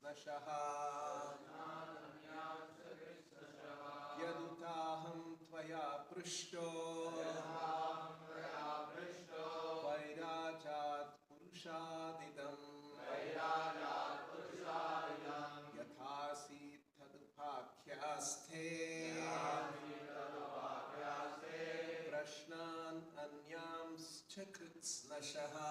Krishnashaha Yadutaham Tvaya Prishto Vairajat Purushadidam Yathasi Tadupakyaste Prashnan Anyams Chakritsnashaha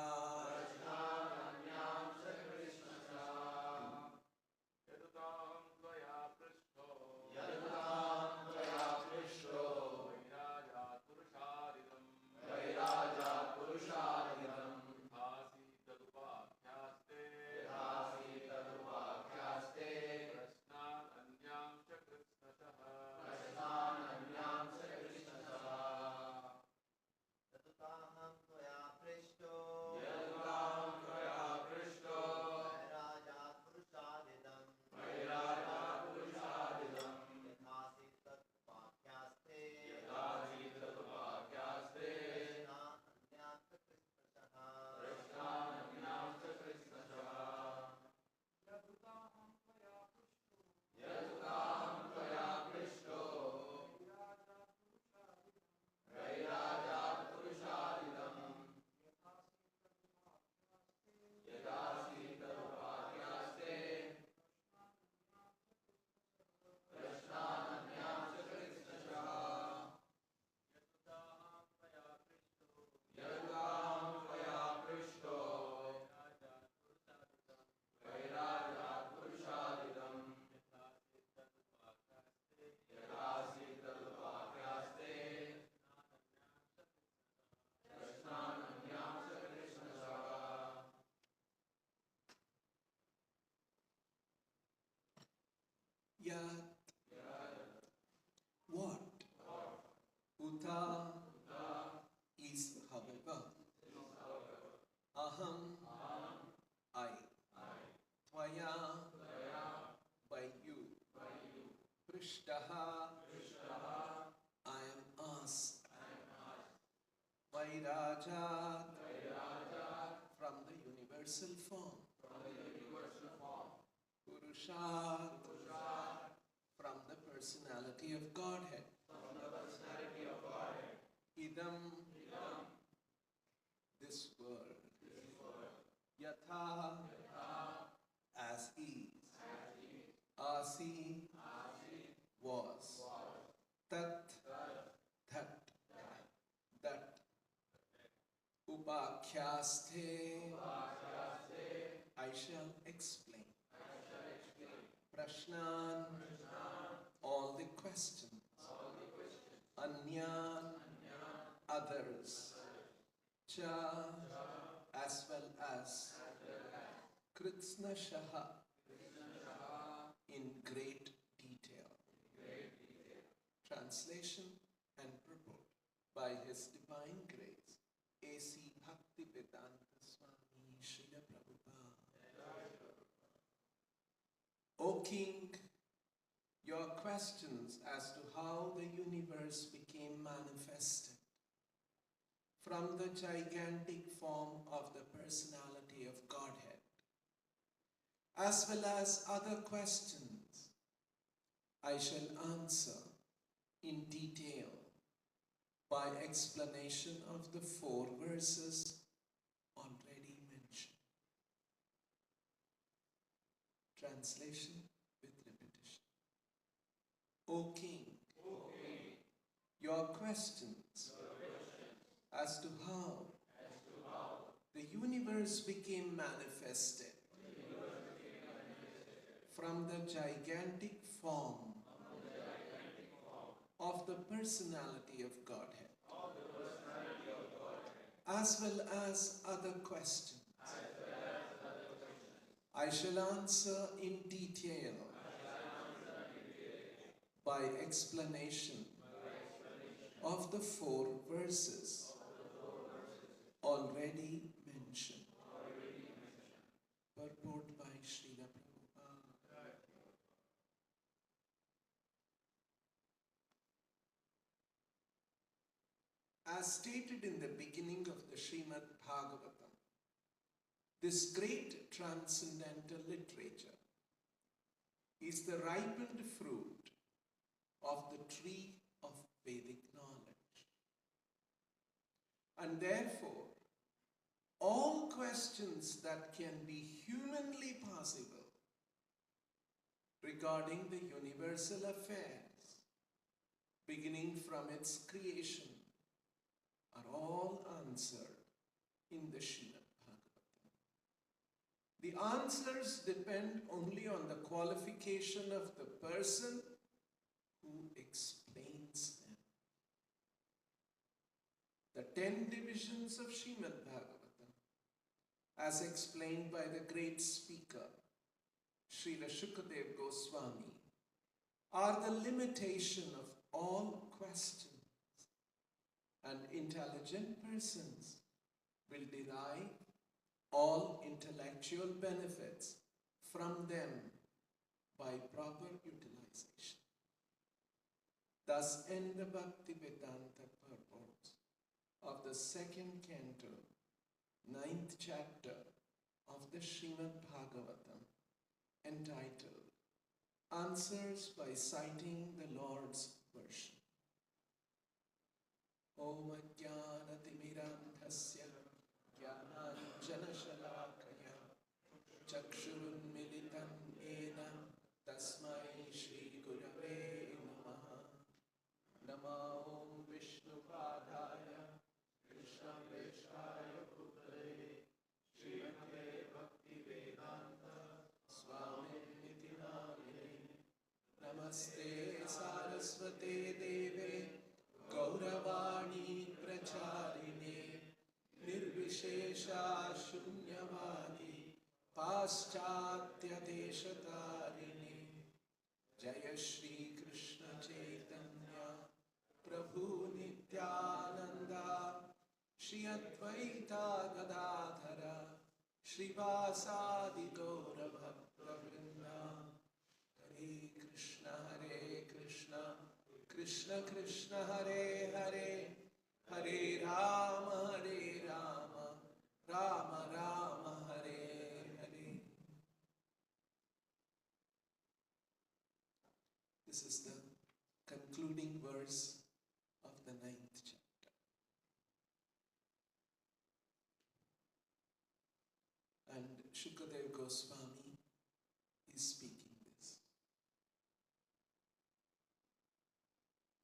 Yat what? Uta is however. Aham I. Tvaya by you. Prishtaha I am asked. Vairajat from the universal form. Purushat from the personality of Godhead. Idam this world. Yatha as is. Asi was. Tat that. Upakyaste I shall explain. Prashnan all the questions. Anyan others. Cha as well as. Kritsnashaha in great detail. Translation and purport by His Divine Grace, A.C. Bhaktivedanta Swami Srila Prabhupada. O King, your questions as to how the universe became manifested from the gigantic form of the personality of Godhead, as well as other questions, I shall answer in detail by explanation of the 4 verses already mentioned. Translation with repetition. O King, your questions as to how the universe became manifested from the gigantic form of the personality of Godhead, as well as other questions, I shall answer in detail by explanation of the 4 verses already mentioned. Purport by Srila Prabhupada. As stated in the beginning of the Srimad Bhagavatam, this great transcendental literature is the ripened fruit of the tree of Vedic knowledge. And therefore, all questions that can be humanly possible regarding the universal affairs, beginning from its creation, are all answered in the Srimad Bhagavatam. The answers depend only on the qualification of the person who explains them. The 10 divisions of Srimad Bhagavatam, as explained by the great speaker, Srila Shukadev Goswami, are the limitation of all questions, and intelligent persons will derive all intellectual benefits from them by proper utilization. Thus end the Bhaktivedanta purport of the second canto, 9th chapter of the Srimad Bhagavatam, entitled Answers by Citing the Lord's Version. Om Ajnanatimidandhasya Jnananjanashalakaya Chakshurunmilitam Yena Tasmai Shri Gurave Namaha. Nama Om Vishnupadaya Krishna Veshaya Bhutale Srimate Bhaktivedanta Swami Niti Namine. Namaste Saraswate Deve Gauravani Pracharine Nirvishesha Shunyavadi Paschatya Deshatarine. Jaya Shri Krishna Chaitanya Prabhu Nityananda Shri Advaita Gadadhara Shri Vasadi Gaura Bhakta Vrinda. Hare Krishna Krishna Krishna Hare Hare, Hare Rama Rama Rama Hare Hare. This is the concluding verse of the 9th chapter. And Shukadev Goswami is speaking.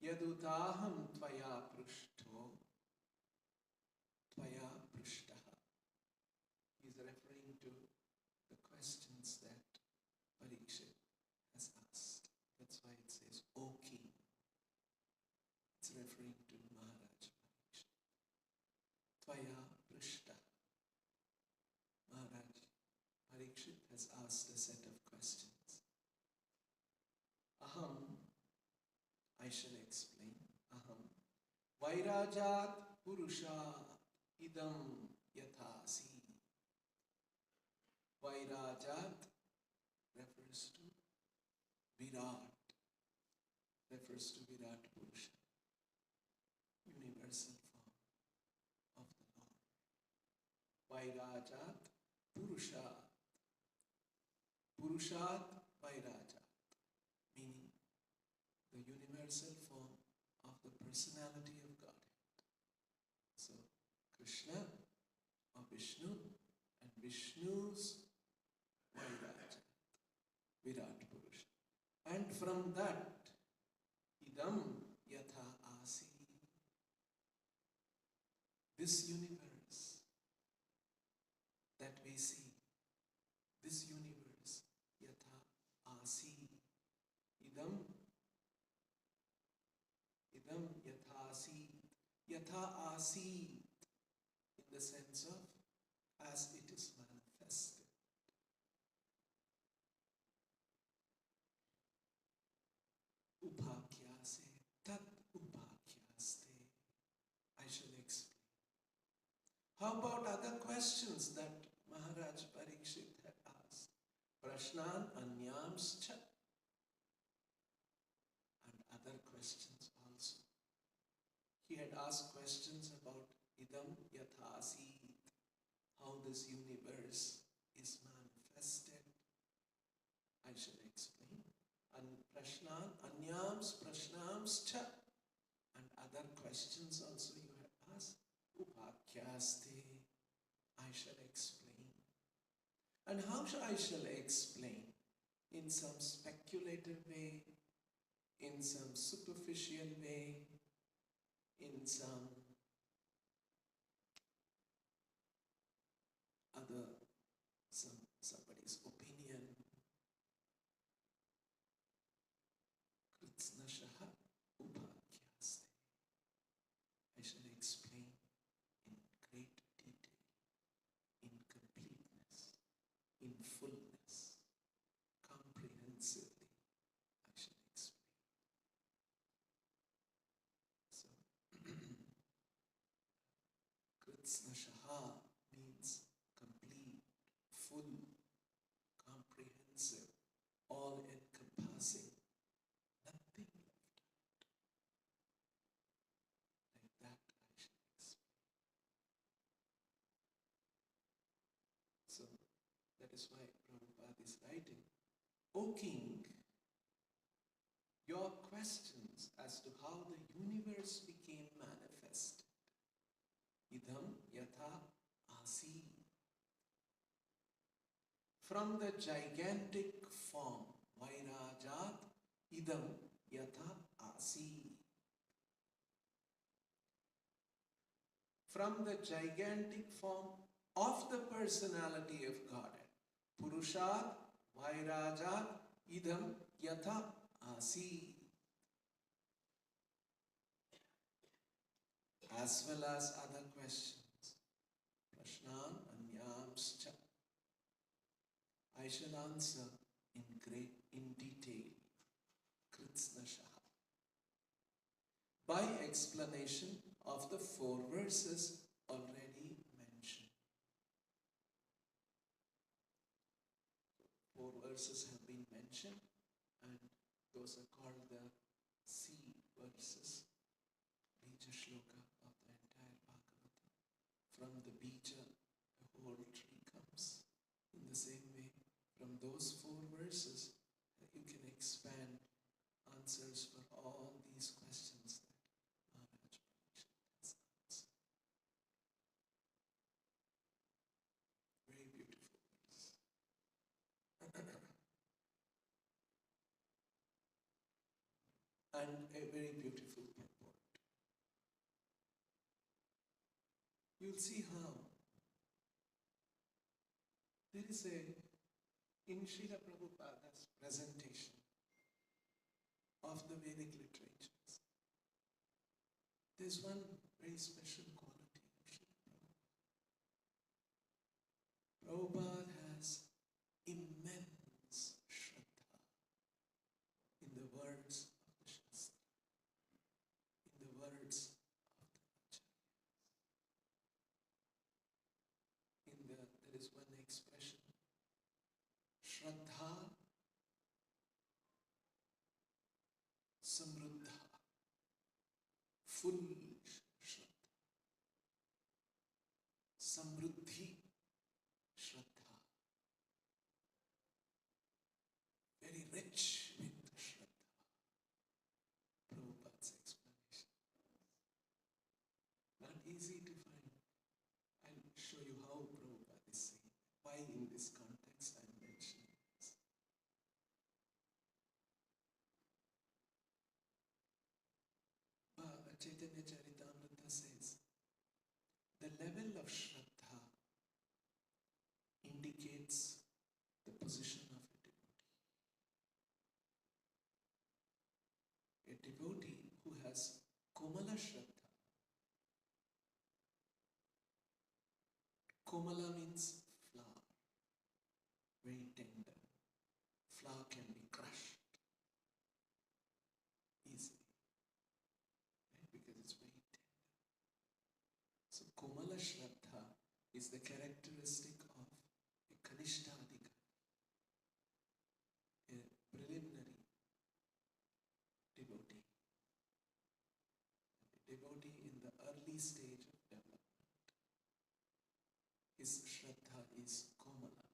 Yadutaham tvaya prushto, tvaya prushtah. He is referring to the questions that Parikshit has asked. That's why it says, O King. It's referring to Maharaj Parikshit. Tvaya prushtah. Maharaj Parikshit has asked a set of questions. Aham, I shall explain. Aham Vairajat Purushat Idam Yathasi. Vairajat refers to Virat, refers to Virat Purusha, universal form of the Lord. Vairajat Purushat. Purushat Vairajat, meaning the universal form of the personality of Godhead. So, Krishna or Vishnu and Vishnu's Vairajat, Virat Purusha. And from that, Idam Yatha Asi. This universe that we see, this universe, Yatha Asi. Idam Yatha Asit, in the sense of as it is manifested. Uphakyase tat uphakyaste. I shall explain. How about other questions that Maharaj Parikshit had asked? Prashnan anyamscha. And other questions also. He had asked questions about Idam Yathasit, how this universe is manifested. I shall explain. Prashnams, Prashnamscha, and other questions also you have asked. Upakyaste, I shall explain. And how I shall explain? In some speculative way, in some superficial way, in some other, somebody's opinion. Kritsnashaha upakyaste. I shall explain in great detail, in completeness, in fullness, comprehensively. I shall explain. So, Kritsnashaha means complete, full, comprehensive, all-encompassing, nothing left out. Like that I shall explain. So that is why Prabhupada is writing, O King, your questions as to how the universe became manifested, idam yatha asi, from the gigantic form, Vairajat idam yatha asi. From the gigantic form of the personality of Godhead, Purushat Vairajat idam yatha asi. As well as other questions. Prashnan anyamscha. I shall answer in detail. Kritsnashaha. By explanation of the 4 verses already mentioned. 4 verses have been mentioned, and those are called the seed verses, Bija Shloka of the entire Bhagavatam. From the Bija, a whole tree comes. In the same way, from those 4 verses, you can expand answers for all these questions that Maharaj Parikshit has answered. Very beautiful verse. And a very beautiful purport. You'll see how there is in Srila Prabhupada's presentation of the Vedic literatures, there's one very special quality of Srila Prabhupada. Prabhupada has immense Shraddha in the words of the Shastra, in the words of the Acharyas. There is one expression, Shraddha Samruddha, full Shraddha. Samruddhi Shraddha, very rich with Shraddha. Prabhupada's explanation. Not easy to find. I'll show you how Prabhupada is saying. Why in this context I'm mentioning this. Chaitanya Charitamrita says, the level of Shraddha indicates the position of a devotee. A devotee who has Komala Shraddha. Komala means flower, very tender. Flower can be crushed easily, right? Because it's very tender. So Komala Shraddha is the characteristic of a Kanishta Adhikari, a preliminary devotee. A devotee in the early stage of development. His Shraddha is Komala.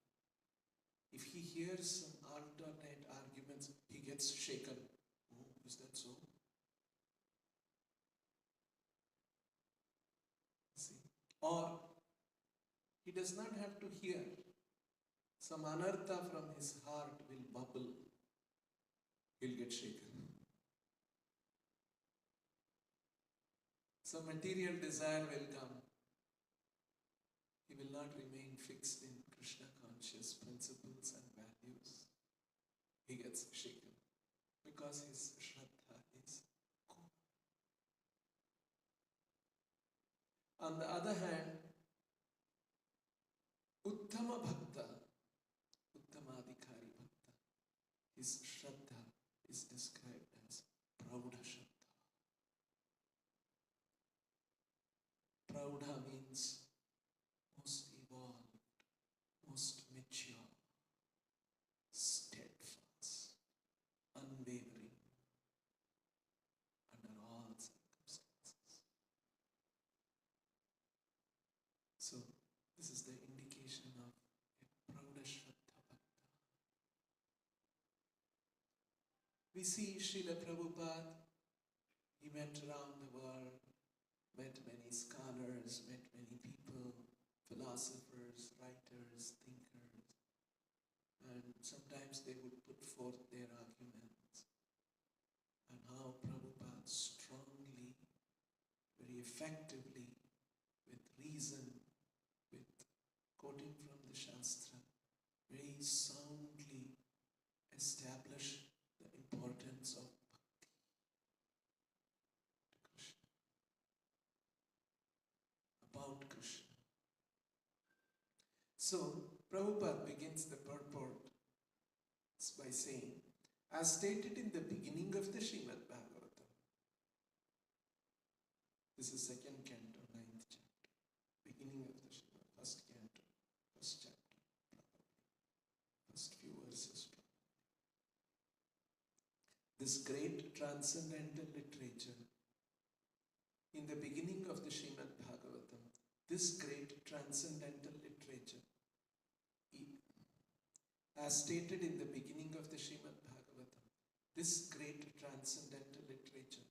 If he hears some alternate arguments, he gets shaken. Oh, Is that so? See? Or he does not have to hear. Some anartha from his heart will bubble. He'll get shaken. Some material desire will come. He will not remain fixed in Krishna conscious principles and values. He gets shaken because his Shraddha is gone. On the other hand, Uttama Bhakta, Uttamadhikari Bhakta, his Shraddha is described as Praudha Shraddha. Praudha means most evolved, most mature, steadfast, unwavering under all circumstances. So, this is the indication of a Praudha Shraddha Bhakta. We see Srila Prabhupada, he went around the world, met many scholars, met many people, philosophers, writers, thinkers, and sometimes they would put forth their arguments on how Prabhupada strongly, very effectively, with reason, with quoting from the Shastra, very soundly established the importance of bhakti to Krishna, about Krishna. So, Prabhupada begins the purport by saying, as stated in the beginning of the Srimad Bhagavatam, this is second canto, 9th chapter, beginning of the Srimad, first canto, first chapter, probably, first few verses probably. This great transcendental literature, in the beginning of the Srimad Bhagavatam, this great transcendental literature, as stated in the beginning of the Srimad Bhagavatam, this great transcendental literature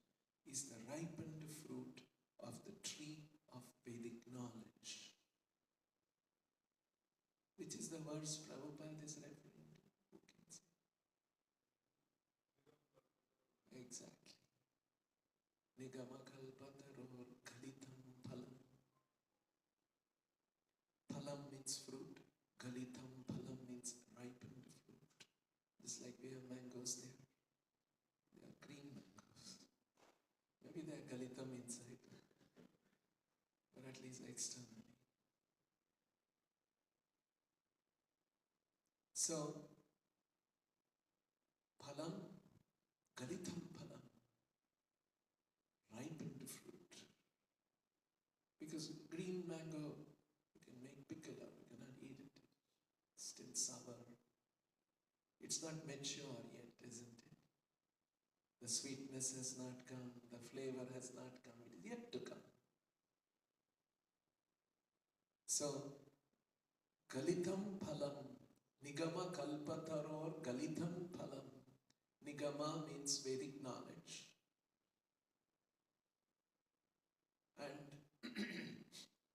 is the ripened fruit of the tree of Vedic knowledge. Which is the verse Prabhupada is referring to? Who can say? Exactly. Nigama kalpataror khalitam phalam. Phalam means fruit. Galitam phalam means ripened fruit. Just like we have mangoes there. They are green mangoes. Maybe they are galitam inside, or at least externally. So, phalam, galitam phalam, ripened fruit. Because green mango, you can make pickle out, you cannot eat it. It's still sour. It's not mature yet, isn't it? The sweetness has not come, the flavor has not come, it is yet to come. So, galitam phalam, nigama kalpataror galitam phalam. Nigama means Vedic knowledge. And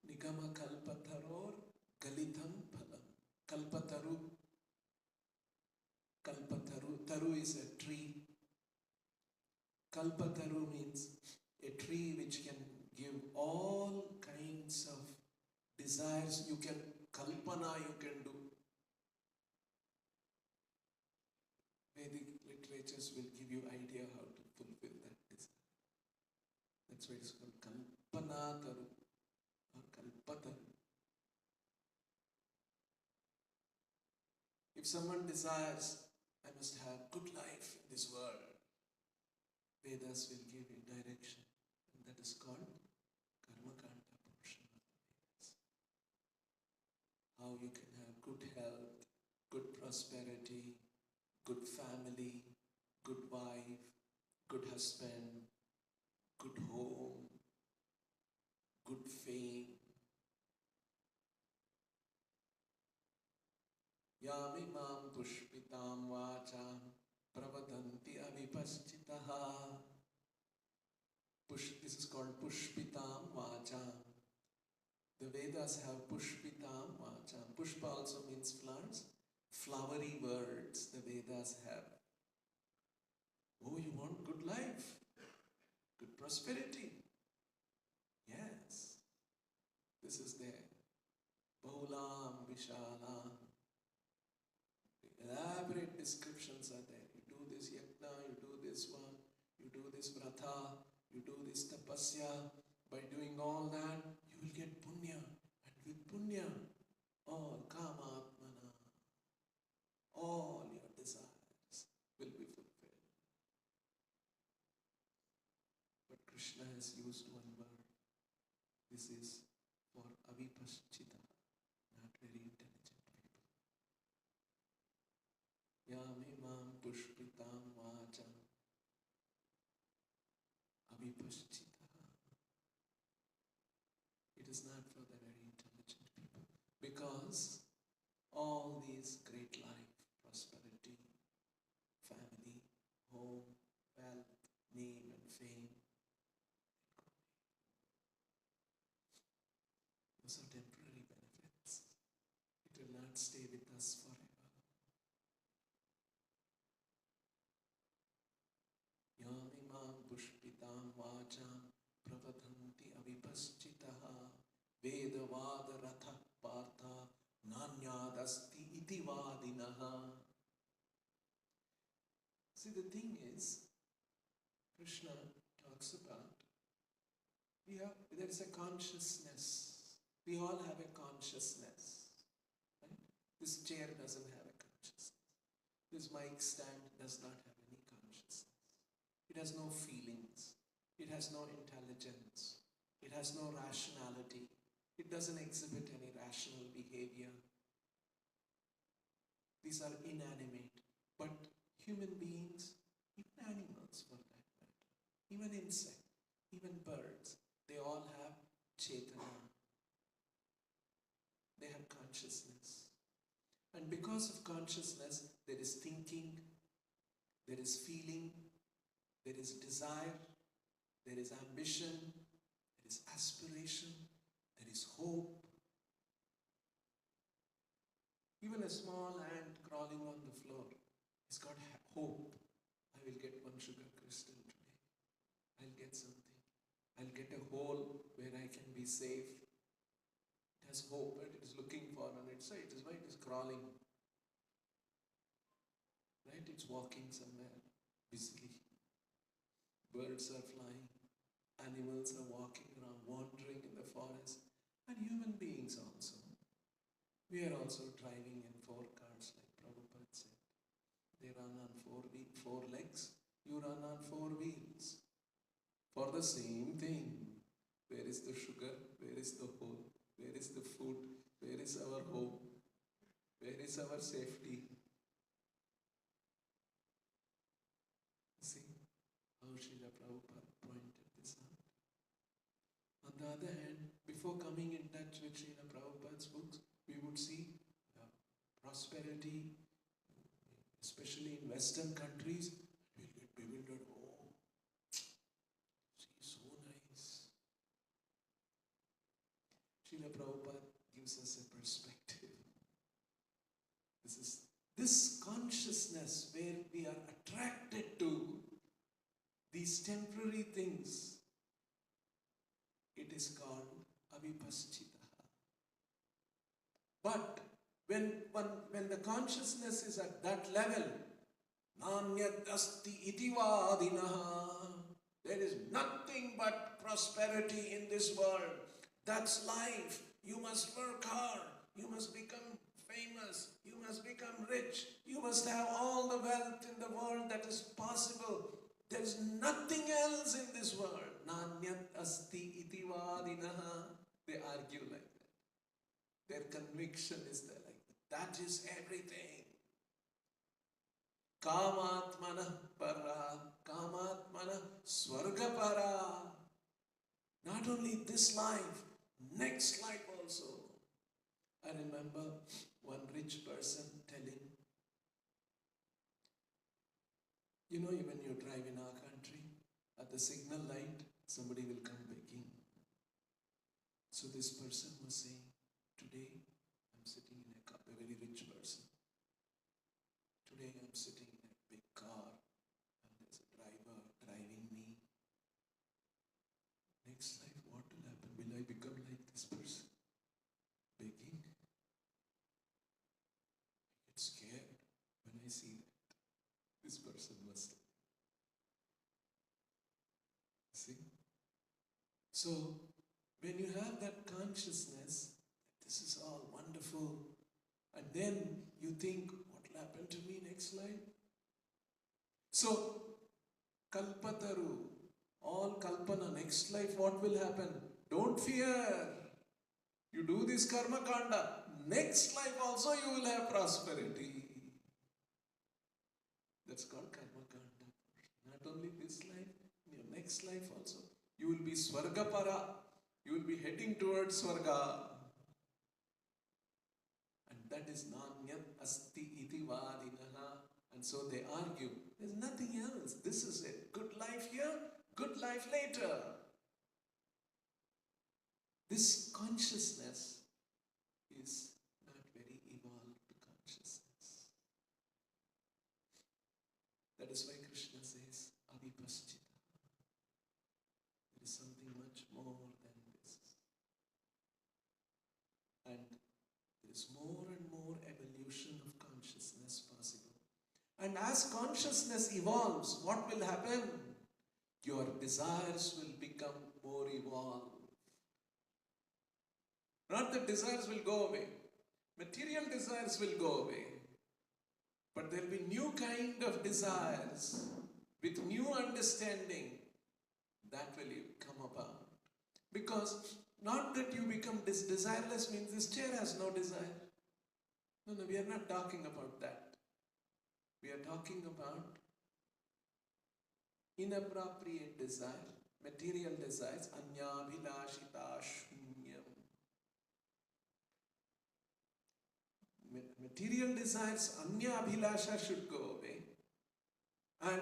nigama kalpataror galitam phalam. Kalpataru. Kalpataru. Taru is a tree. Kalpataru means a tree which can give all kinds of desires. You can, kalpana you can do. Vedic literatures will give you idea how to fulfill that desire. That's why it's called kalpanataru or kalpataru. If someone desires, I must have good life in this world, Vedas will give you direction, and that is called Karmakanda portion of the Vedas. How you can have good health, good prosperity, good family, good wife, good husband, good home, good fame. Yami mam pushpitam vacham Pravadanti avipaschitaha. This is called Pushpitam Vacham. The Vedas have Pushpitam Vacham. Pushpa also means flowers. Flowery words the Vedas have. Oh, you want good life, good prosperity. Yes, this is there. Bahulam Vishalam. Elaborate descriptions are there. You do this yajna, you do this one, you do this vrata, you do this tapasya. By doing all that, you will get punya. And with punya, all kamatmana, all your desires will be fulfilled. But Krishna has used one word. This is for avipaschita, not very intelligent people. Yamimam pushpitam vacham avipaschita. It is not for the very intelligent people. Because all these great life, prosperity, family, home, wealth, name and fame, those are temporary benefits. It will not stay with us forever. Yamimam pushpitam vacham pravadanti avipaschitaha vedavada ratha partha nanyadasti iti vadinaha. See, the thing is, Krishna talks about there is a consciousness. We all have a consciousness. Right? This chair doesn't have a consciousness. This mic stand does not have any consciousness. It has no feelings. It has no intelligence. It has no rationality. It doesn't exhibit any rational behavior. These are inanimate. But human beings, even animals for that matter, even insects, even birds, they all have chetana. They have consciousness. And because of consciousness, there is thinking, there is feeling, there is desire, there is ambition, there is aspiration, there is hope. Even a small ant crawling on the floor has got hope. I will get one sugar crystal today. I'll get something. I'll get a hole where I can be safe. It has hope, right? It is looking for on its side. It is why it is crawling. Right? It's walking somewhere busily. Birds are flying. Animals are walking around, wandering in the forest. And human beings also. We are also driving in 4 cars, like Prabhupada said. They run on 4 legs. You run on 4 wheels. For the same thing. Where is the sugar? Where is the hole? Where is the food? Where is our hope? Where is our safety? See how Srila Prabhupada pointed this out. On the other hand, before coming in touch with Srila Prabhupada's books, we would see prosperity, especially in Western countries. We'll get bewildered. Oh, see, so nice. Srila Prabhupada gives us a perspective. This consciousness where we are attracted to these temporary things, it is called avipaschita. But when the consciousness is at that level, nanyat asti iti vadinaha, there is nothing but prosperity in this world. That's life. You must work hard. You must become famous. You must become rich. You must have all the wealth in the world that is possible. There's nothing else in this world. Nanyat asti iti vadinaha. They argue like that. Their conviction is there like that. That is everything. Kamatmana para, kamatmana swarga para. Not only this life, next life also. I remember one rich person telling, You know, when you drive in our country, at the signal light, somebody will come begging. So this person was saying, today I'm sitting in a car, a very rich person. Today I'm sitting in a big car and there's a driver driving me. Next life, what will happen? Will I become like this person? Begging? I get scared when I see that. This person must. See? So, when you have that consciousness, this is all wonderful, and then you think, what will happen to me next life? So, Kalpataru, all Kalpana, next life what will happen? Don't fear. You do this karma kanda, next life also you will have prosperity. That's called karma kanda. Not only this life, in your next life also. You will be Swargapara. You will be heading towards Swarga. And that is Nanyat Asti Iti Vadinaha. And so they argue. There's nothing else. This is it. Good life here, good life later. This consciousness is not very evolved consciousness. That is why Krishna says, Avipaschita. There is something much more than this. And there is more and more evolution of consciousness possible. And as consciousness evolves, what will happen? Your desires will become more evolved. Not that desires will go away. Material desires will go away. But there will be new kind of desires with new understanding that will come about. Because not that you become desireless means this chair has no desire. No, we are not talking about that. We are talking about inappropriate desire, material desires, anyabhilashita shunyam. Material desires, anyabhilasha should go away. And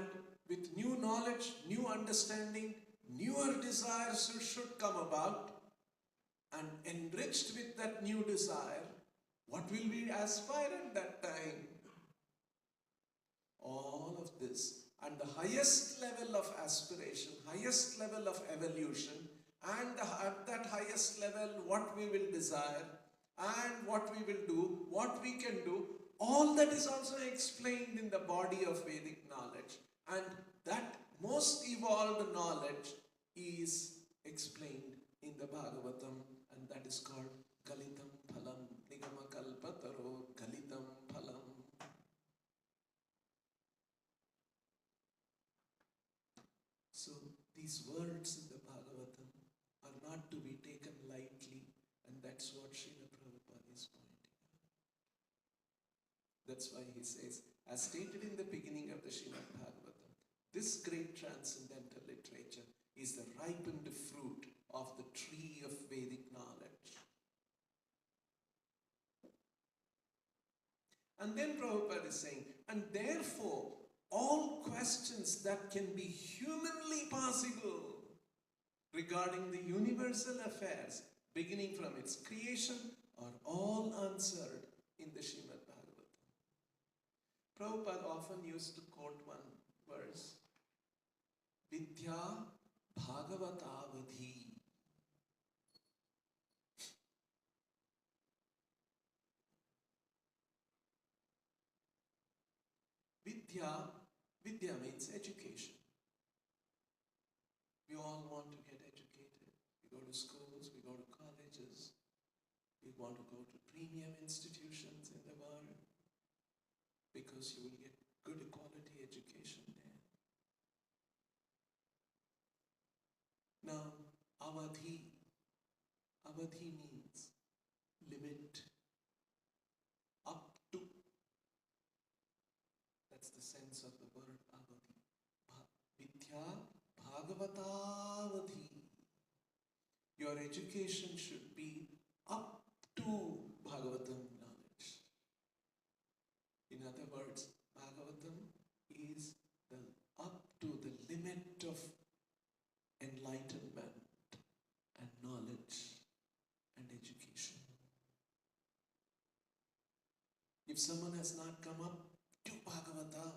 with new knowledge, new understanding, newer desires should come about. And enriched with that new desire, what will we aspire at that time? All of this. And the highest level of aspiration, highest level of evolution, and at that highest level, what we will desire, and what we will do, what we can do, all that is also explained in the body of Vedic knowledge. And that most evolved knowledge is explained in the Bhagavatam, and that is called Kalitam Phalam, Nigama Kalpataro Kalitam Phalam. So these words in the Bhagavatam are not to be taken lightly, and that's what Srila Prabhupada is pointing out. That's why he says, as stated in the beginning of the Srimad Bhagavatam, this great transcendental literature is the ripened fruit of the tree of Vedic knowledge. And then Prabhupada is saying, and therefore, all questions that can be humanly possible regarding the universal affairs, beginning from its creation, are all answered in the Srimad Bhagavatam. Prabhupada often used to quote one verse, Vidya Bhagavatavadhi. Vidya means education. We all want to get educated. We go to schools, we go to colleges. We want to go to premium institutions in the world because you will get good quality education there. Now, avadhi means limit, up to. That's the sense of the word avadhi. Vidya Bhagavatavadhi. Your education should be up to Bhagavatam knowledge. In other words, Bhagavatam is the If someone has not come up to Bhagavatam,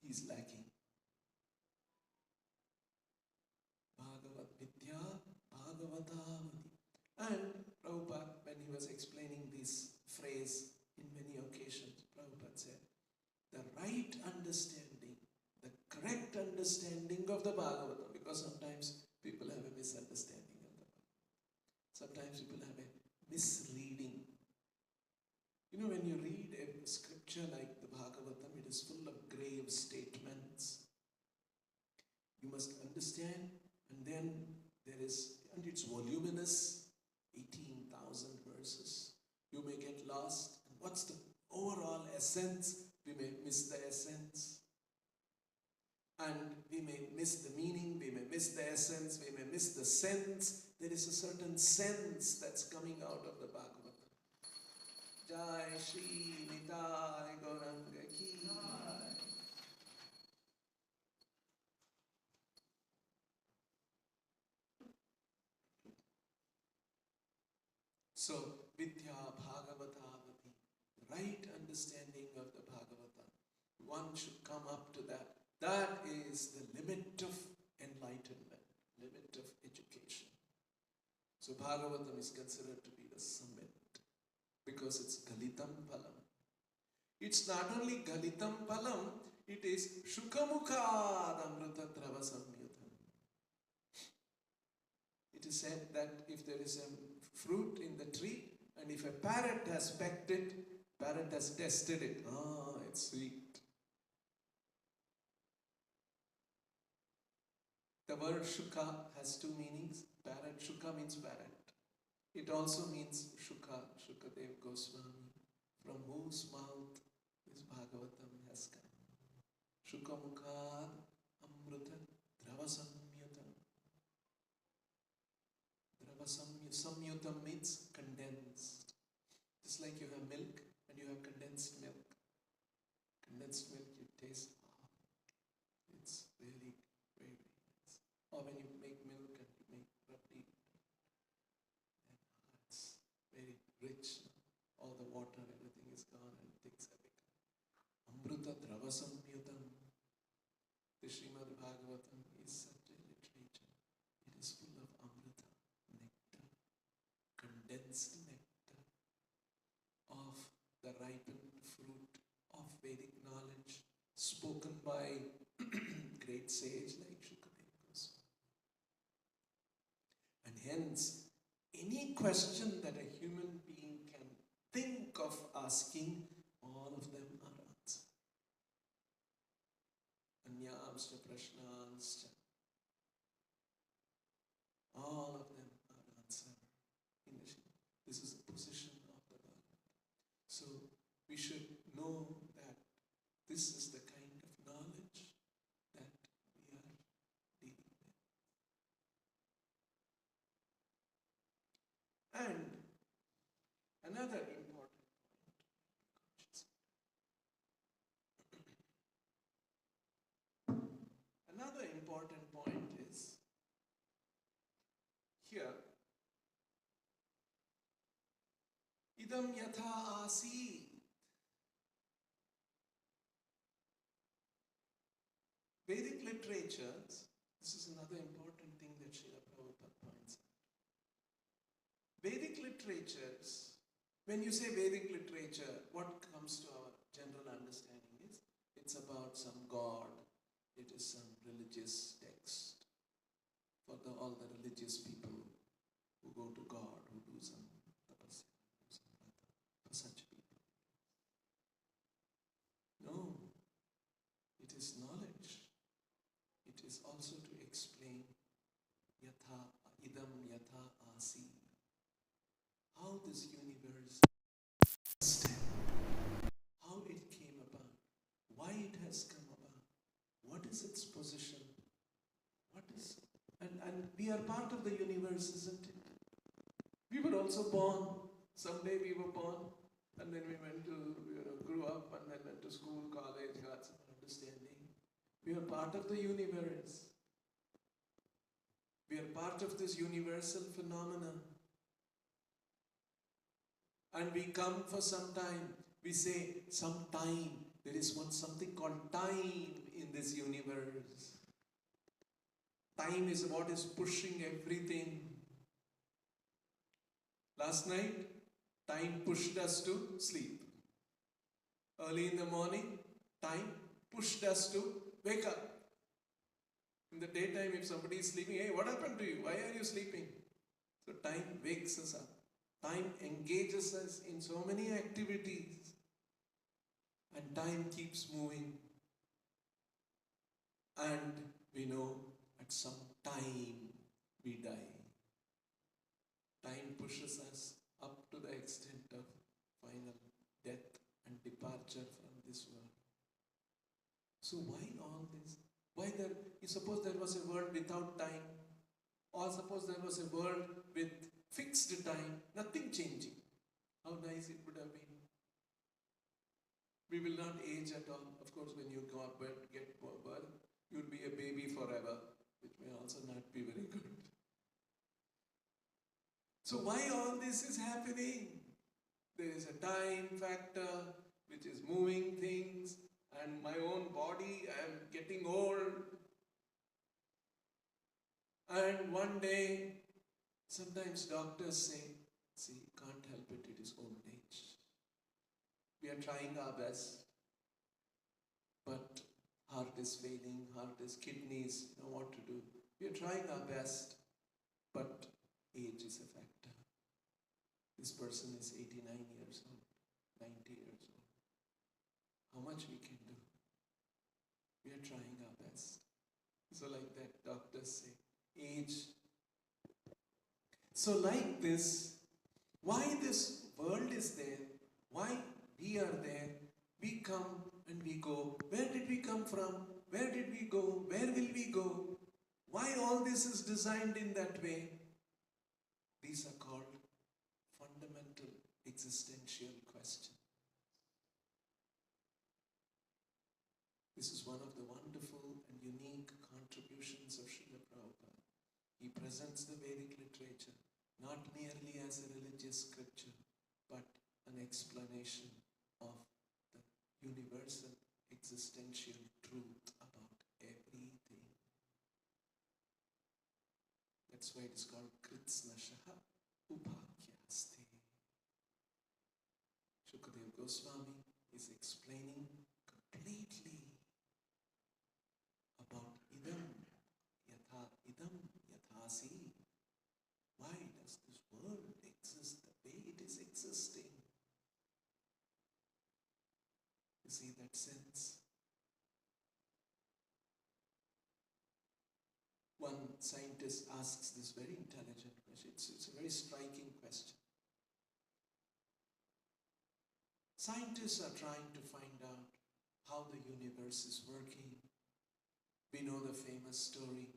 he's lacking. Bhagavat Vidya Bhagavatavati. And Prabhupada, when he was explaining this phrase in many occasions, Prabhupada said, the right understanding, the correct understanding of the Bhagavatam, because sometimes people have a misunderstanding of the Bhagavatam. Sometimes people have a misreading. You know, when you read a scripture like the Bhagavatam, it is full of grave statements. You must understand, and then there is, and it's voluminous, 18,000 verses. You may get lost. And what's the overall essence? We may miss the essence. And we may miss the meaning, we may miss the essence, we may miss the sense. There is a certain sense that's coming out of the Bhagavatam. Jai Shri Nitai Gauranga Ki. So, Vidya Bhagavatavati, the right understanding of the Bhagavatam. One should come up to that. That is the limit of enlightenment, limit of education. So Bhagavatam is considered to be the summit because it's Galitam Palam. It's not only Galitam Palam, it is Shukamukad Amrita Drava Samyutam. It is said that if there is a fruit in the tree and if a parrot has pecked it, parrot has tested it. It's sweet. The word Shuka has two meanings. Parrot, Shuka means parrot. It also means Shuka, Shukadev Goswami, from whose mouth this Bhagavatam has come. Shukamukad Amrita Dravasamyutam. Samyutam means condensed. Just like you have milk and you have condensed milk. Condensed milk you taste, it's very, very, very nice. Or when you make milk and you make rabdi, then it's very rich. All the water, everything is gone and things have become. Amrita Dravasamyutam. The Srimad Bhagavatam is such a literature. It is full of Amrita, nectar, condensed nectar of the ripened fruit of Vedic knowledge spoken by great sage like Shukadev Goswami. And hence, any question that a human being can think of asking, all of them are answered. Anyamscha prashnanscha. All of them are answered. This is the position of the Bhagavatam. So we should know that this is the kind of knowledge that we are dealing with. And another important point. Another important point is here. Idam yatha asi. Vedic literatures, this is another important thing that Srila Prabhupada points out. Vedic literatures, when you say Vedic literature, what comes to our general understanding is, it's about some god, it is some religious text for all the religious people who go to God, who do some tapasya, for such people. No, it is knowledge. It is also to explain yatha, idam yatha asi. How this universe existed, how it came about, why it has come about, what is its position, what is, and we are part of the universe, isn't it? We were also born. Someday we were born, and then we went to, grew up, and then went to school, college, got some understanding. We are part of the universe. We are part of this universal phenomenon. and we come for some time. We say, some time. There is something called time in this universe. Time is what is pushing everything. Last night, time pushed us to sleep. Early in the morning, time pushed us to wake up. In the daytime, if somebody is sleeping, hey, what happened to you? Why are you sleeping? So time wakes us up. Time engages us in so many activities. And time keeps moving. And we know at some time we die. Time pushes us up to the extent of final death and departure from this world. So why all this? Why there? You suppose there was a world without time, or suppose there was a world with fixed time, nothing changing. How nice it would have been. We will not age at all. Of course, when you go up and get birth, you'll be a baby forever, which may also not be very good. So why all this is happening? There is a time factor which is moving things, and my own body, I am getting old. And one day, sometimes doctors say, see, can't help it, it is old age. We are trying our best, but heart is failing, heart is kidneys, you know what to do. We are trying our best, but age is a factor. This person is 89 years old, 90 years old. How much we can do? We are trying our best. So like that, doctors say, age. So like this, why this world is there, why we are there, we come and we go. Where did we come from? Where did we go? Where will we go? Why all this is designed in that way? These are called fundamental existential questions. This is one of the wonderful and unique contributions of Srila Prabhupada. He presents the Vedic literature not merely as a religious scripture, but an explanation of the universal existential truth about everything. That's why it is called Kritsnashaha Upakyaste. Shukadeva Goswami is explaining completely about idam yathasi. Why does this world exist the way it is existing? You see that sense? One scientist asks this very intelligent question. It's a very striking question. Scientists are trying to find out how the universe is working. We know the famous story.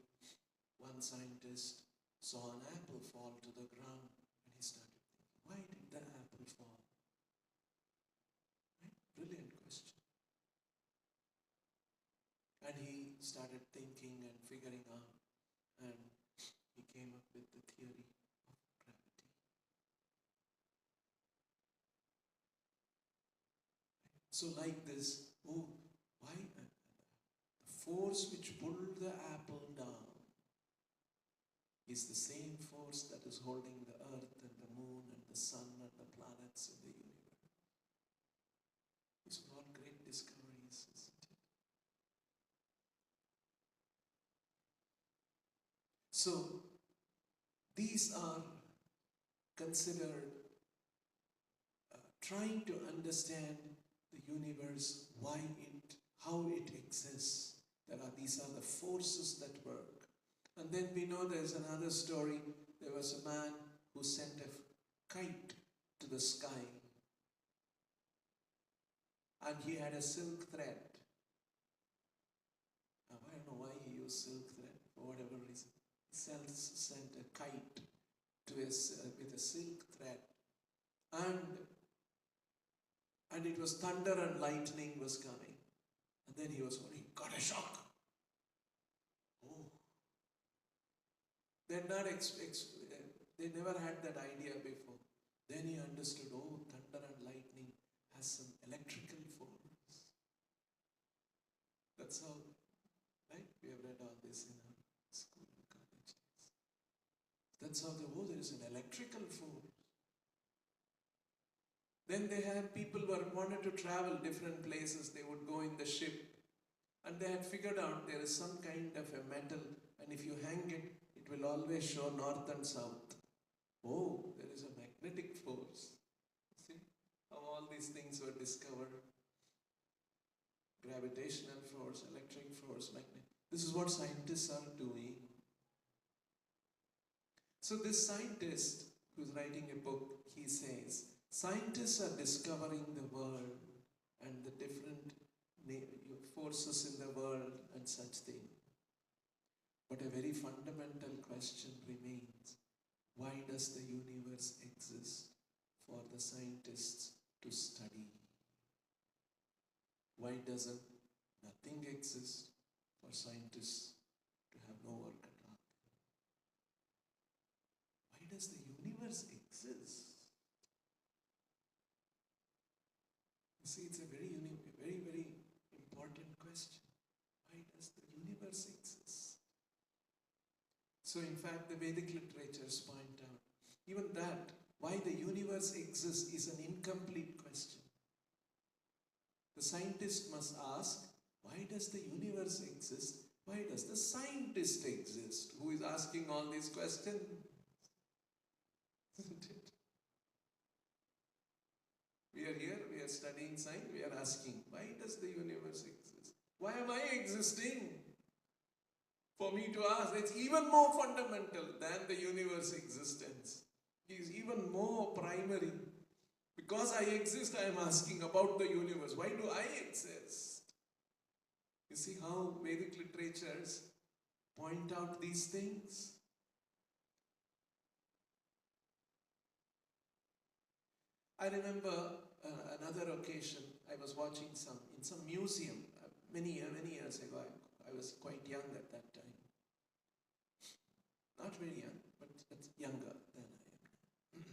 One scientist saw an apple fall to the ground and he started thinking, why did the apple fall? Right? Brilliant question. And he started thinking and figuring out, and he came up with the theory of gravity. So like this, why the force which pulled the apple down is the same force that is holding the earth and the moon and the sun and the planets in the universe. These are all great discoveries, isn't it? So, these are considered trying to understand the universe, how it exists. These are the forces that work. And then we know there's another story. There was a man who sent a kite to the sky. And he had a silk thread. Now, I don't know why he used silk thread, for whatever reason. He sent a kite with a silk thread. And it was thunder and lightning was coming. And then he got a shock. Oh. They never had that idea before. Then he understood, That's how there is an electrical force. Then they had people who wanted to travel different places. They would go in the ship. And they had figured out there is some kind of a metal, and if you hang it, it will always show north and south. Oh, there is a magnetic force. See how all these things were discovered? Gravitational force, electric force, magnet. This is what scientists are doing. So this scientist who's writing a book, he says, scientists are discovering the world and the different forces in the world and such things. But a very fundamental question remains. Why does the universe exist for the scientists to study? Why doesn't nothing exist for scientists to have no work at all? Why does the universe exist? You see, it's a very important question. Why does the universe exist? So in fact, the Vedic literatures point out, even that, why the universe exists is an incomplete question. The scientist must ask, why does the universe exist? Why does the scientist exist? Who is asking all these questions? Isn't it? We are here, we are studying science, we are asking, why does the universe exist? Why am I existing? For me to ask, it's even more fundamental than the universe existence. It is even more primary. Because I exist, I am asking about the universe. Why do I exist? You see how Vedic literatures point out these things? I remember another occasion, I was watching in some museum, many years ago. I was quite young at that time. Not very young, but younger than I am.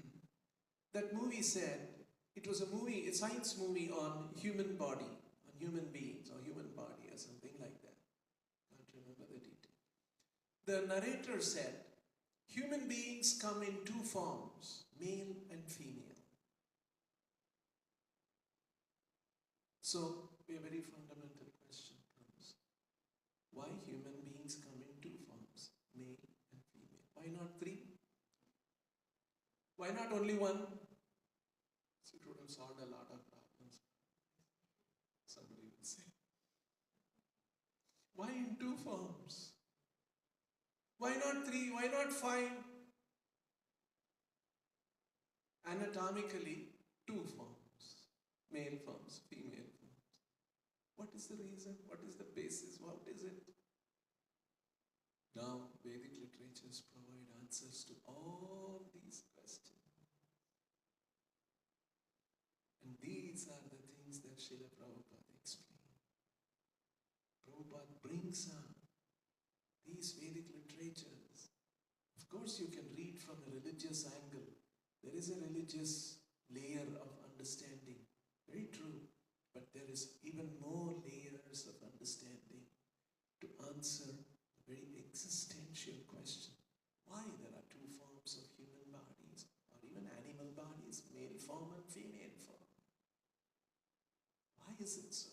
That movie said, it was a science movie on human body, on human beings, or human body, or something like that. Can't remember the detail. The narrator said, human beings come in two forms, male and female. So, a very fundamental question comes. Why human beings come in two forms, male and female? Why not three? Why not only one? So it would have solved a lot of problems. Somebody will say. Why in two forms? Why not three? Why not five? Anatomically, two forms. Male forms, female forms. What is the reason? What is the basis? What is it? Now, Vedic literatures provide answers to all these questions. And these are the things that Srila Prabhupada explained. Prabhupada brings up these Vedic literatures. Of course, you can read from a religious angle. There is a religious layer of understanding. Very true. But there is even more layers of understanding to answer the very existential question. Why there are two forms of human bodies or even animal bodies, male form and female form? Why is it so?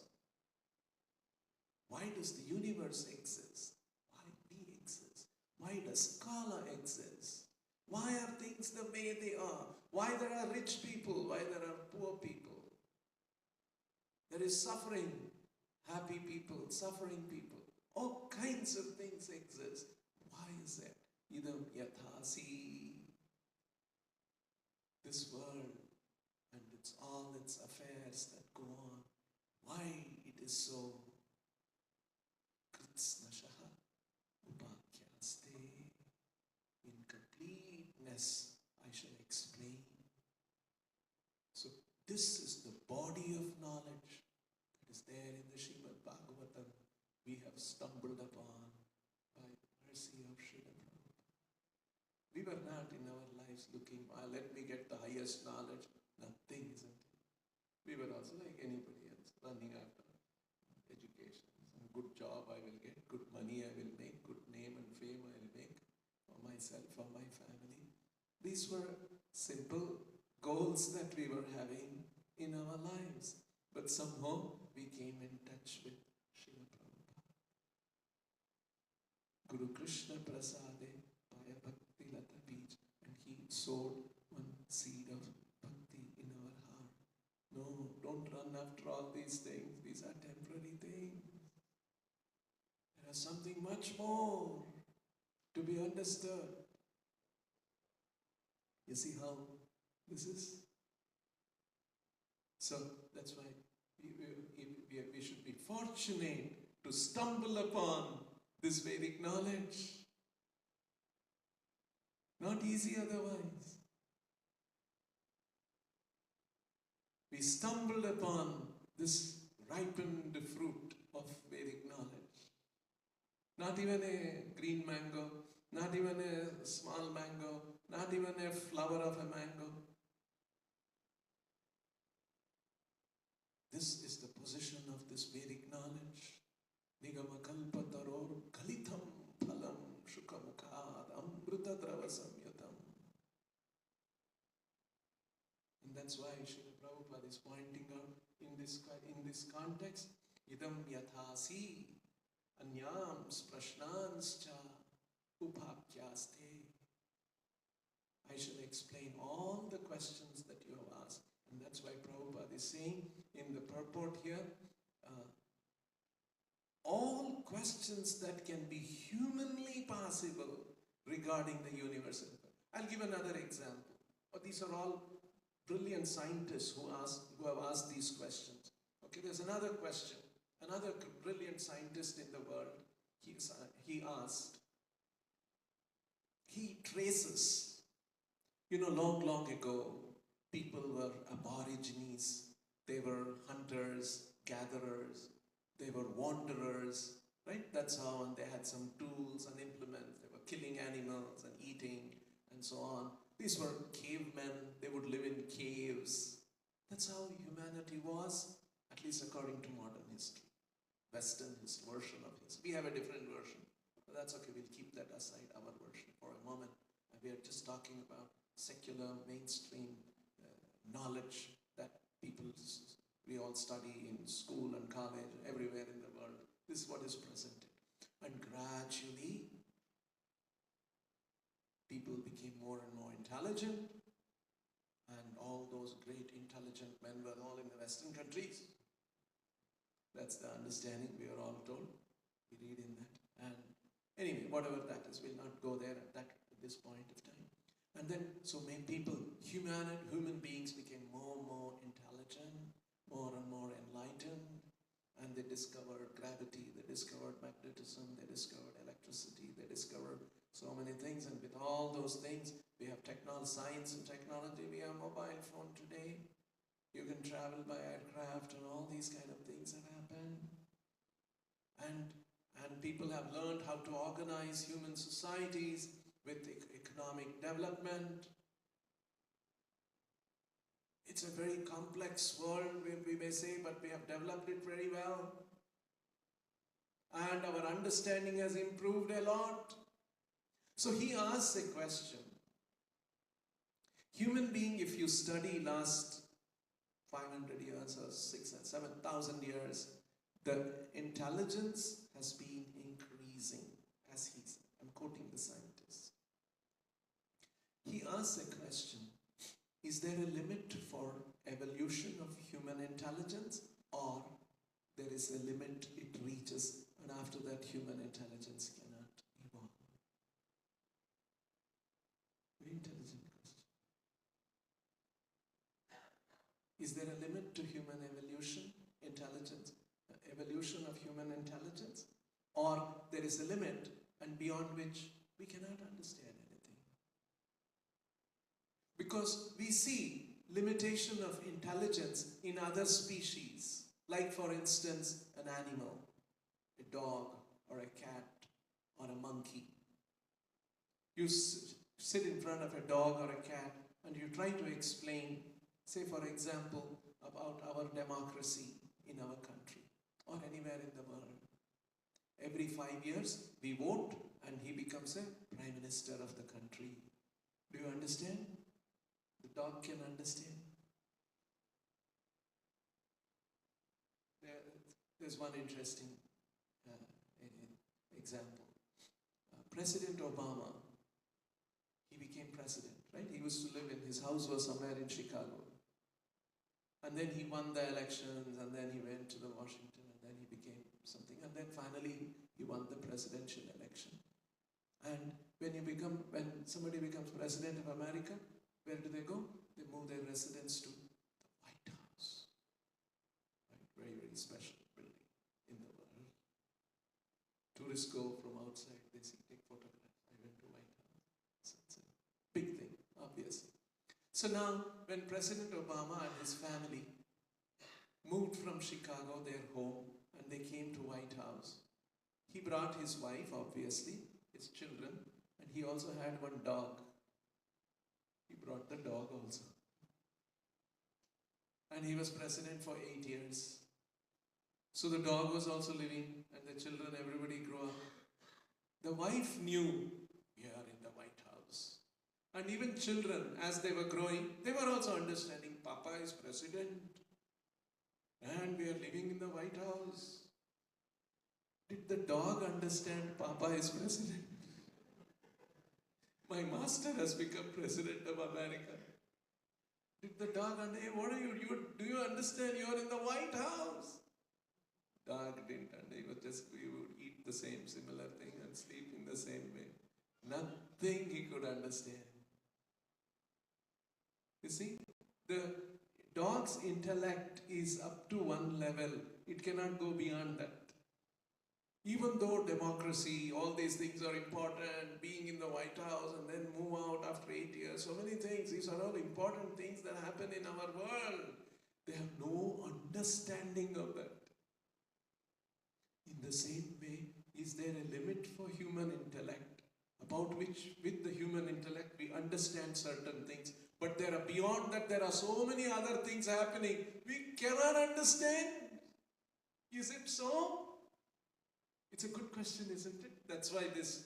Why does the universe exist? Why we exist? Why does Kala exist? Why are things the way they are? Why there are rich people? Why there are poor people? There is suffering, happy people, suffering people. All kinds of things exist. Why is that? Idam yathasi. This world and all its affairs that go on. Why it is so? Kritsnashaha upakyaste. In completeness, I shall explain. So this is the body of knowledge that is there in the Srimad Bhagavatam we have stumbled upon by the mercy of Srila Prabhupada. We were not in our lives looking, let me get the highest knowledge. Nothing, isn't it? We were also like anybody else, running after education. Some good job I will get, good money I will make, good name and fame I will make for myself, for my family. These were simple goals that we were having in our lives. But somehow we came in touch with Srila Prabhupada. Guru Krishna Prasade Paya Bhakti Lata Beej, and he sowed one seed of bhakti in our heart. No, don't run after all these things. These are temporary things. There is something much more to be understood. You see how this is? So that's why we should be fortunate to stumble upon this Vedic knowledge. Not easy otherwise. We stumbled upon this ripened fruit of Vedic knowledge. Not even a green mango, not even a small mango, not even a flower of a mango. This is the position of this Vedic knowledge. Nigama kalpataror kalitham phalam shukamukad amruta drava samyatam. And that's why Srila Prabhupada is pointing out in this context, idam yathasi anyams prashnanscha upapyaste. I shall explain all the questions that you have asked. And that's why Prabhupada is saying in the purport here, all questions that can be humanly possible regarding the universal. I'll give another example. These are all brilliant scientists who have asked these questions. Okay, there's another question. Another brilliant scientist in the world, he asked, he traces, long ago, people were aborigines, they were hunters, gatherers, they were wanderers, right? That's how, and they had some tools and implements, they were killing animals and eating and so on. These were cavemen, they would live in caves. That's how humanity was, at least according to modern history. Western version of history. We have a different version. But that's okay, we'll keep that aside, our version, for a moment. And we are just talking about secular, mainstream knowledge that we all study in school and college, everywhere in the world. This is what is presented. And gradually, people became more and more intelligent, and all those great intelligent men were all in the Western countries. That's the understanding we are all told. We read in that. And anyway, whatever that is, we'll not go there at this point of time. And then, so many people, human beings became more and more intelligent, more and more enlightened, and they discovered gravity, they discovered magnetism, they discovered electricity, they discovered so many things. And with all those things, we have science and technology, we have mobile phone today. You can travel by aircraft and all these kind of things have happened. And people have learned how to organize human societies with economic development. It's a very complex world, we may say, but we have developed it very well. And our understanding has improved a lot. So he asks a question. Human being, if you study last 500 years or 6,000 or 7,000 years, the intelligence has been increasing, as he said. I'm quoting the scientist. He asks a question. Is there a limit for evolution of human intelligence, or there is a limit it reaches and after that human intelligence cannot evolve? Very intelligent question. Is there a limit to human evolution of human intelligence, or there is a limit and beyond which we cannot understand anything? Because we see limitation of intelligence in other species, like for instance an animal, a dog or a cat or a monkey. You sit in front of a dog or a cat and you try to explain, say for example, about our democracy in our country or anywhere in the world. Every 5 years we vote and he becomes a prime minister of the country. Do you understand? The dog can understand. There's one interesting example. President Obama, he became president, right? He used to live in, his house was somewhere in Chicago. And then he won the elections, and then he went to the Washington, and then he became something, and then finally he won the presidential election. And when somebody becomes president of America, where do they go? They move their residence to the White House. Right? Very, very special building in the world. Tourists go from outside, they see, take photographs. I went to White House. So it's a big thing, obviously. So now, when President Obama and his family moved from Chicago, their home, and they came to White House, he brought his wife, obviously, his children, and he also had one dog. He brought the dog also. And he was president for 8 years. So the dog was also living, and the children, everybody grew up. The wife knew, we are in the White House. And even children, as they were growing, they were also understanding, Papa is president, and we are living in the White House. Did the dog understand Papa is president? My master has become president of America. Did the dog understand? What are you? Do you understand? You are in the White House. Dog didn't understand. He was just, we would eat the same similar thing and sleep in the same way. Nothing he could understand. You see, the dog's intellect is up to one level. It cannot go beyond that. Even though democracy, all these things are important, being in the White House and then move out after 8 years, so many things, these are all important things that happen in our world. They have no understanding of that. In the same way, is there a limit for human intellect, about which, with the human intellect, we understand certain things, but there are beyond that, there are so many other things happening, we cannot understand. Is it so? It's a good question, isn't it? That's why this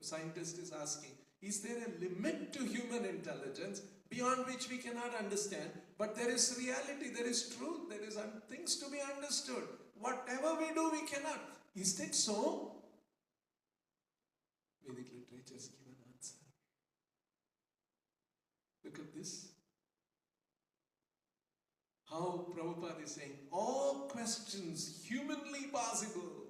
scientist is asking, is there a limit to human intelligence beyond which we cannot understand? But there is reality, there is truth, there is things to be understood. Whatever we do, we cannot. Is it so? Vedic literature has given an answer. Look at this. How Prabhupada is saying, all questions humanly possible.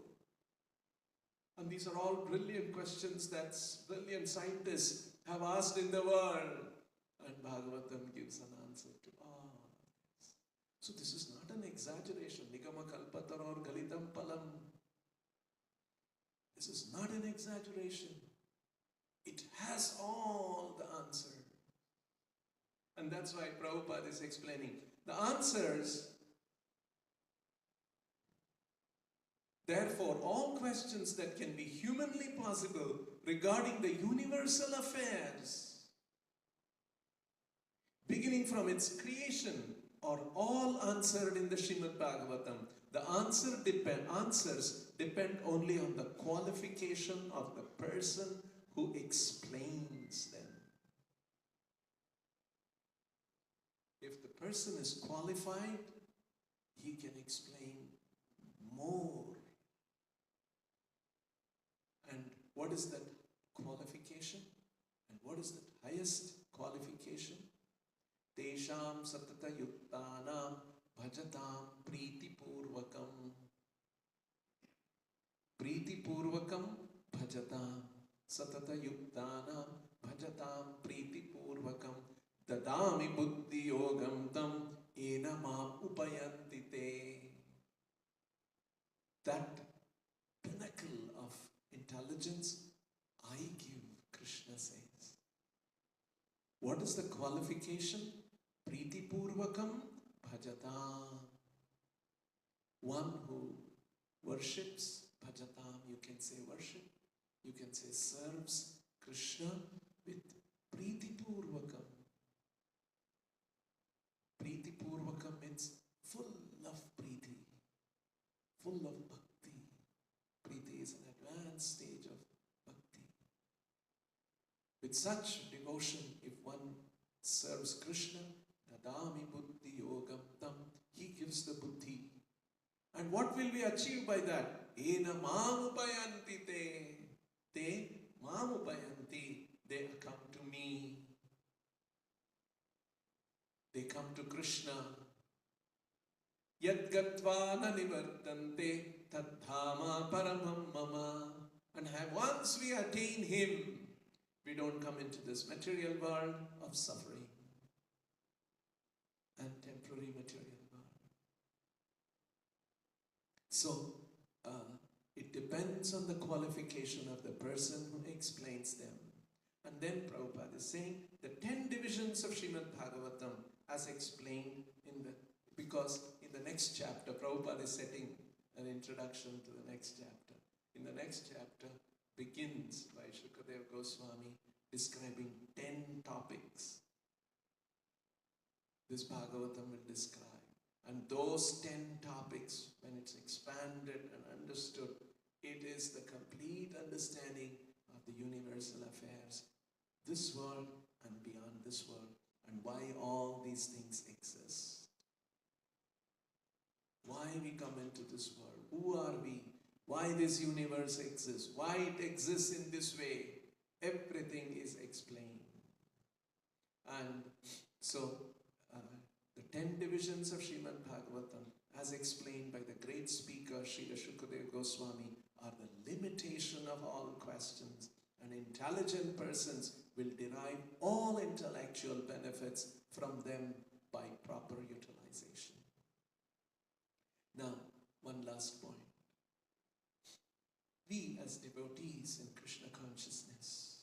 And these are all brilliant questions that brilliant scientists have asked in the world. And Bhagavatam gives an answer to all this. So this is not an exaggeration. Nigama kalpataror galitam palam. This is not an exaggeration. It has all the answers. And that's why Prabhupada is explaining. The answers, therefore, all questions that can be humanly possible regarding the universal affairs, beginning from its creation, are all answered in the Srimad Bhagavatam. The answers depend only on the qualification of the person who explains them. If the person is qualified, he can explain more. And what is that qualification? And what is that highest qualification? Tesham satata yuktanam bhajatam priti purvakam. Priti purvakam bhajatam satata yuktanam bhajatam priti purvakam. Dadami buddhi yogam tam enamam upayantite. That pinnacle of intelligence I give, Krishna says. What is the qualification? Priti purvakam bhajatam. One who worships, bhajatam, you can say worship, you can say serves Krishna with priti purvakam. Priti purvakam means full of priti, full of bhakti. Priti is an advanced stage of bhakti. With such devotion, if one serves Krishna, dadami buddhi yogam tam, he gives the buddhi. And what will we achieve by that? Ena mamupayanti te mamupayanti. They come to me. They come to Krishna. Yad gatva na nivartante tadhama paramam mama. And once we attain him, we don't come into this material world of suffering and temporary material world. So, it depends on the qualification of the person who explains them. And then Prabhupada is saying the 10 divisions of Srimad Bhagavatam as explained because in the next chapter, Prabhupada is setting an introduction to the next chapter. In the next chapter begins by Shukadeva Goswami describing 10 topics. This Bhagavatam will describe. And those 10 topics, when it's expanded and understood, it is the complete understanding of the universal affairs, this world and beyond this world, and why all these things exist. Why we come into this world, who are we, why this universe exists, why it exists in this way, everything is explained. And so, the 10 divisions of Srimad Bhagavatam, as explained by the great speaker Srila Shukadeva Goswami, are the limitation of all questions, and intelligent persons will derive all intellectual benefits from them by proper utilization. Now, one last point. We as devotees in Krishna consciousness,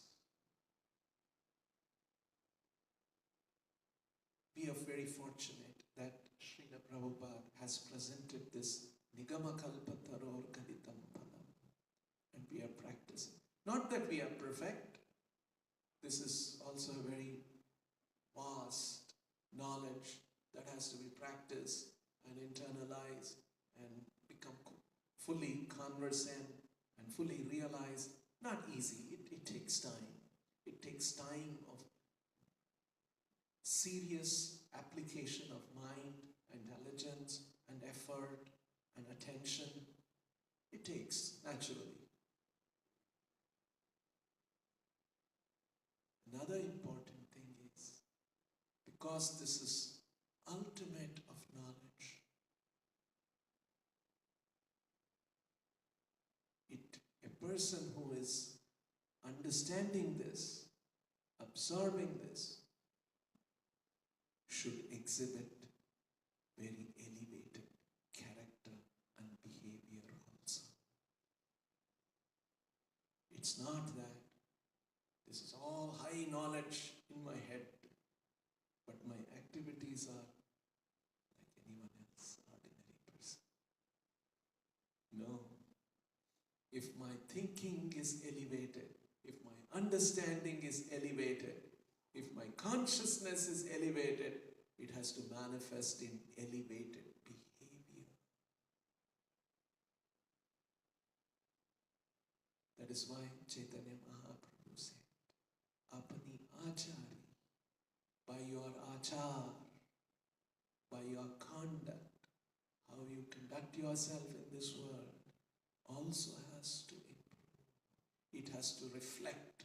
we are very fortunate that Srila Prabhupada has presented this Nigama Kalpataror Kalitam Palam, and we are practicing. Not that we are perfect. This is also a very vast knowledge that has to be practiced and internalized and become fully conversant and fully realized. Not easy. It takes time. It takes time of serious application of mind, intelligence, and effort, and attention. It takes, naturally. Another important thing is, because this is ultimate of knowledge, a person who is understanding this, absorbing this, should exhibit very elevated character and behavior also. It's not that this is all high knowledge in my head, but my activities are like anyone else, ordinary person. No. If my thinking is elevated, if my understanding is elevated, if my consciousness is elevated, it has to manifest in elevated behavior. That is why Chaitanya Mahaprabhu said, Apani Achari, by your achar, by your conduct, how you conduct yourself in this world, also has to improve. It has to reflect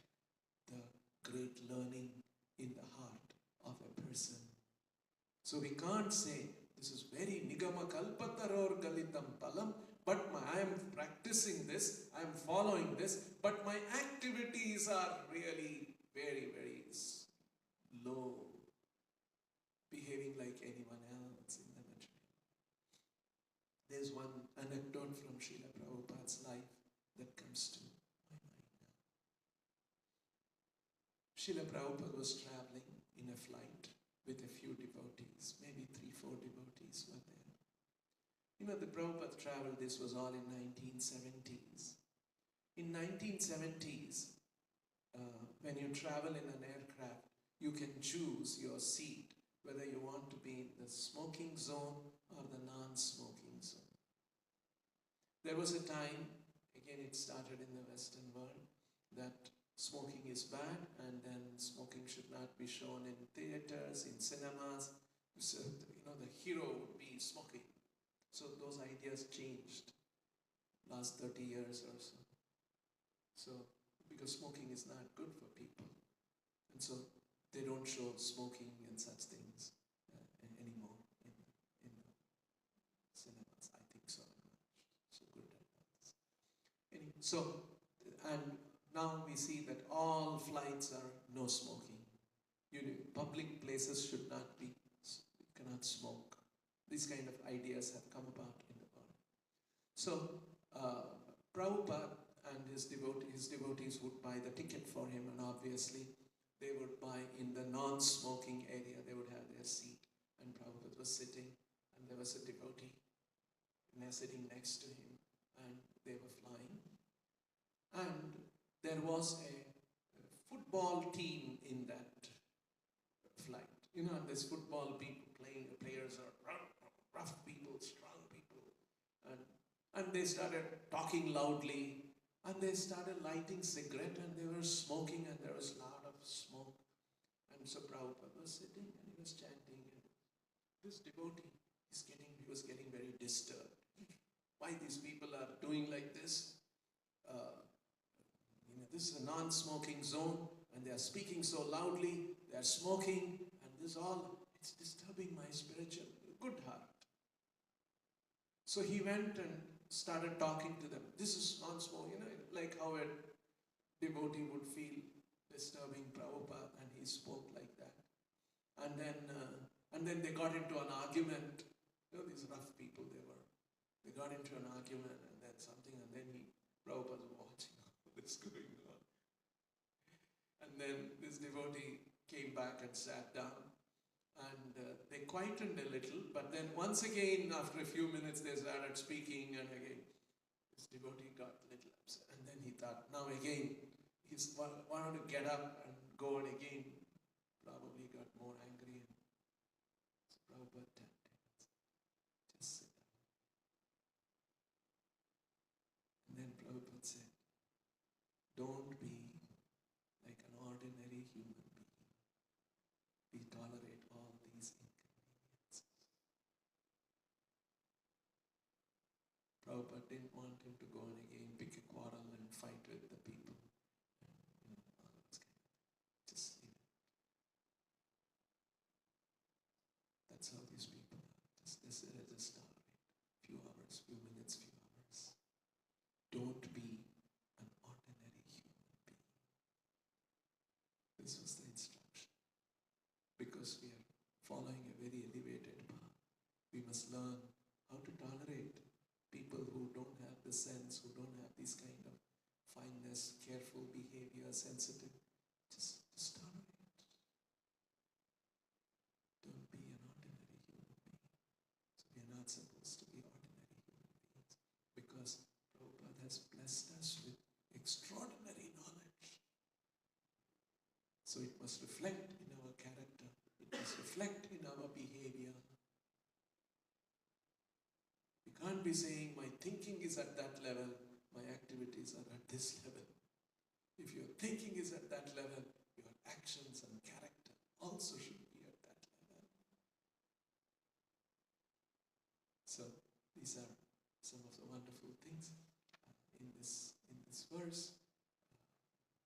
the great learning in the heart of a person. So we can't say, this is very Nigama Kalpataror Galitam Palam, but I am practicing this, I am following this, but my activities are really very, very low, behaving like anyone else in the material. There's one anecdote from Srila Prabhupada's life that comes to my mind now. Srila Prabhupada was traveling in a flight with a few devotees, maybe 3-4 devotees were there. You know, the Prabhupada travel, this was all in 1970s. In 1970s, when you travel in an aircraft, you can choose your seat, whether you want to be in the smoking zone or the non-smoking zone. There was a time, again it started in the Western world, that smoking is bad, and then smoking should not be shown in theaters, in cinemas. So, the hero would be smoking. So those ideas changed last 30 years or so. So, because smoking is not good for people. And so they don't show smoking and such things anymore in cinemas. I think so. I'm not so good at that. Anyway, so, and now we see that all flights are no smoking. Public places should not be, you cannot smoke. These kind of ideas have come about in the world. So, Prabhupada and his devotees would buy the ticket for him, and obviously they would buy in the non-smoking area. They would have their seat, and Prabhupada was sitting, and there was a devotee sitting next to him, and they were flying. And there was a football team in that flight. There's football people players are rough people, strong people. And they started talking loudly, and they started lighting cigarette, and they were smoking, and there was a lot of smoke. And so Prabhupada was sitting, and he was chanting, and this devotee he was getting very disturbed. Why these people are doing like this? This is a non-smoking zone, and they are speaking so loudly, they are smoking, and it's disturbing my spiritual good heart. So he went and started talking to them. This is non-smoking, like how a devotee would feel disturbing Prabhupada, and he spoke like that. And then they got into an argument. These rough people they got into an argument, and then something, and then Prabhupada was watching all this going on. And then this devotee came back and sat down, and they quietened a little, but then once again, after a few minutes, they started speaking, and again, this devotee got a little upset. And then he thought, now again, he wanted to get up and go, and again, probably got more angry. So Prabhupada tapped him and said, just sit down. And then Prabhupada said, don't be like an ordinary human being. We tolerate all these inconveniences. Prabhupada didn't want him to go and again pick a quarrel and fight with the people. And, all those kind of things. Just leave it. That's how these people are. Just tolerate. Few hours, few minutes, few hours. Don't be an ordinary human being. This was the instruction. Because we are following a very elevated path, we must learn how to tolerate people who don't have the sense, who don't have this kind of fineness, careful behavior, sensitive. Just tolerate. Don't be an ordinary human being. So we are not supposed to be ordinary human beings, because Prabhupada has blessed us with extraordinary knowledge. So it must reflect in our character. It must reflect in our behavior. We can't be saying my thinking is at that level, my activities are at this level. If your thinking is at that level, your actions and character also should be at that level. So these are some of the wonderful things in this verse,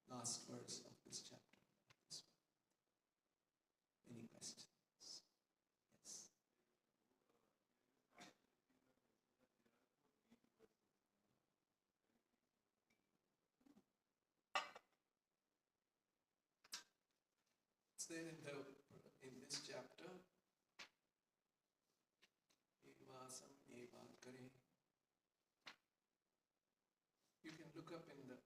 last verse of this chapter. Any questions? Yes. It's there in this chapter. Evasam evakare. You can look up in the.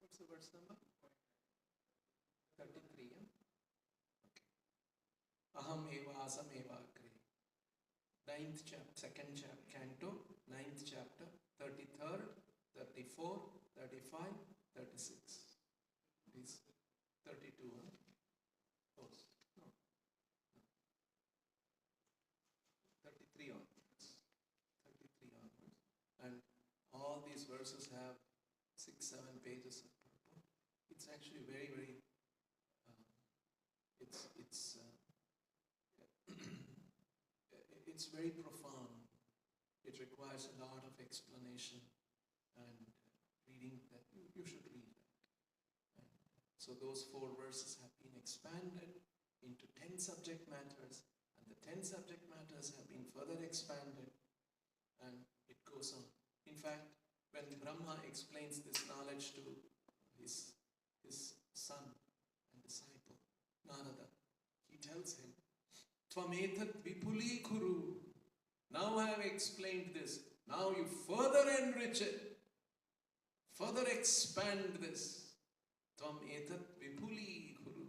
What's the verse number? 33. Okay. Aham eva asam eva akre. 9th chapter, 2nd chapter, canto, 9th chapter, 33rd, 34, 35, 36. These 32, huh? Those. No. 33 onwards. 33 onwards. And all these verses have 6-7 pages of purport. It's actually very, very, it's very profound. It requires a lot of explanation and reading that. You should read that. And so those 4 verses have been expanded into 10 subject matters, and the 10 subject matters have been further expanded, and it goes on. In fact, when Brahma explains this knowledge to his son and disciple, Narada, he tells him, Tvametat vipuli kuru. Now I have explained this. Now you further enrich it. Further expand this. Tvametat vipuli kuru.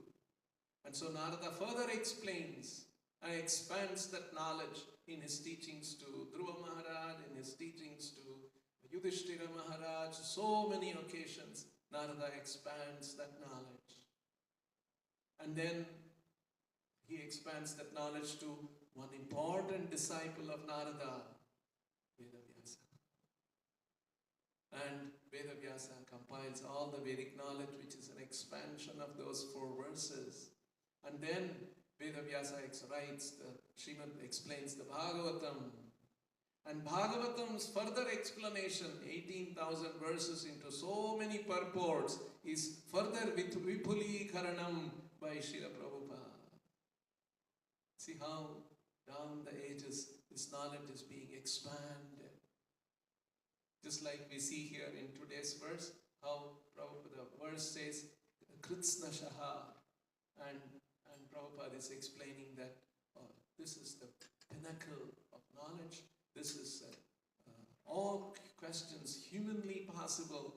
And so Narada further explains and expands that knowledge in his teachings to Dhruva Maharaj, in his teachings to Yudhishthira Maharaj. So many occasions Narada expands that knowledge. And then he expands that knowledge to one important disciple of Narada, Vedavyasa. And Vedavyasa compiles all the Vedic knowledge, which is an expansion of those 4 verses. And then Vedavyasa writes, Srimad explains the Bhagavatam. And Bhagavatam's further explanation, 18,000 verses into so many purports, is further Vipuli Karanam by Srila Prabhupada. See how down the ages this knowledge is being expanded. Just like we see here in today's verse, how the verse says, Kritsna Shaha, and Prabhupada is explaining that this is the pinnacle of knowledge. This is all questions humanly possible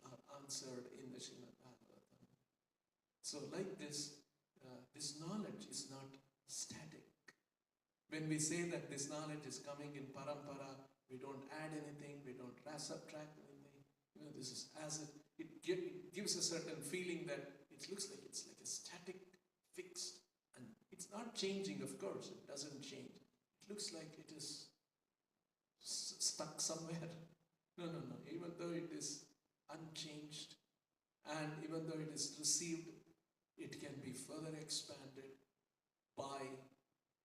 are answered in the Srimad Bhagavatam. So like this, this knowledge is not static. When we say that this knowledge is coming in parampara, we don't add anything, we don't subtract anything. This is as it gives a certain feeling that it looks like it's like a static, fixed, and it's not changing. Of course, it doesn't change. It looks like it is stuck somewhere. No. Even though it is unchanged, and even though it is received, it can be further expanded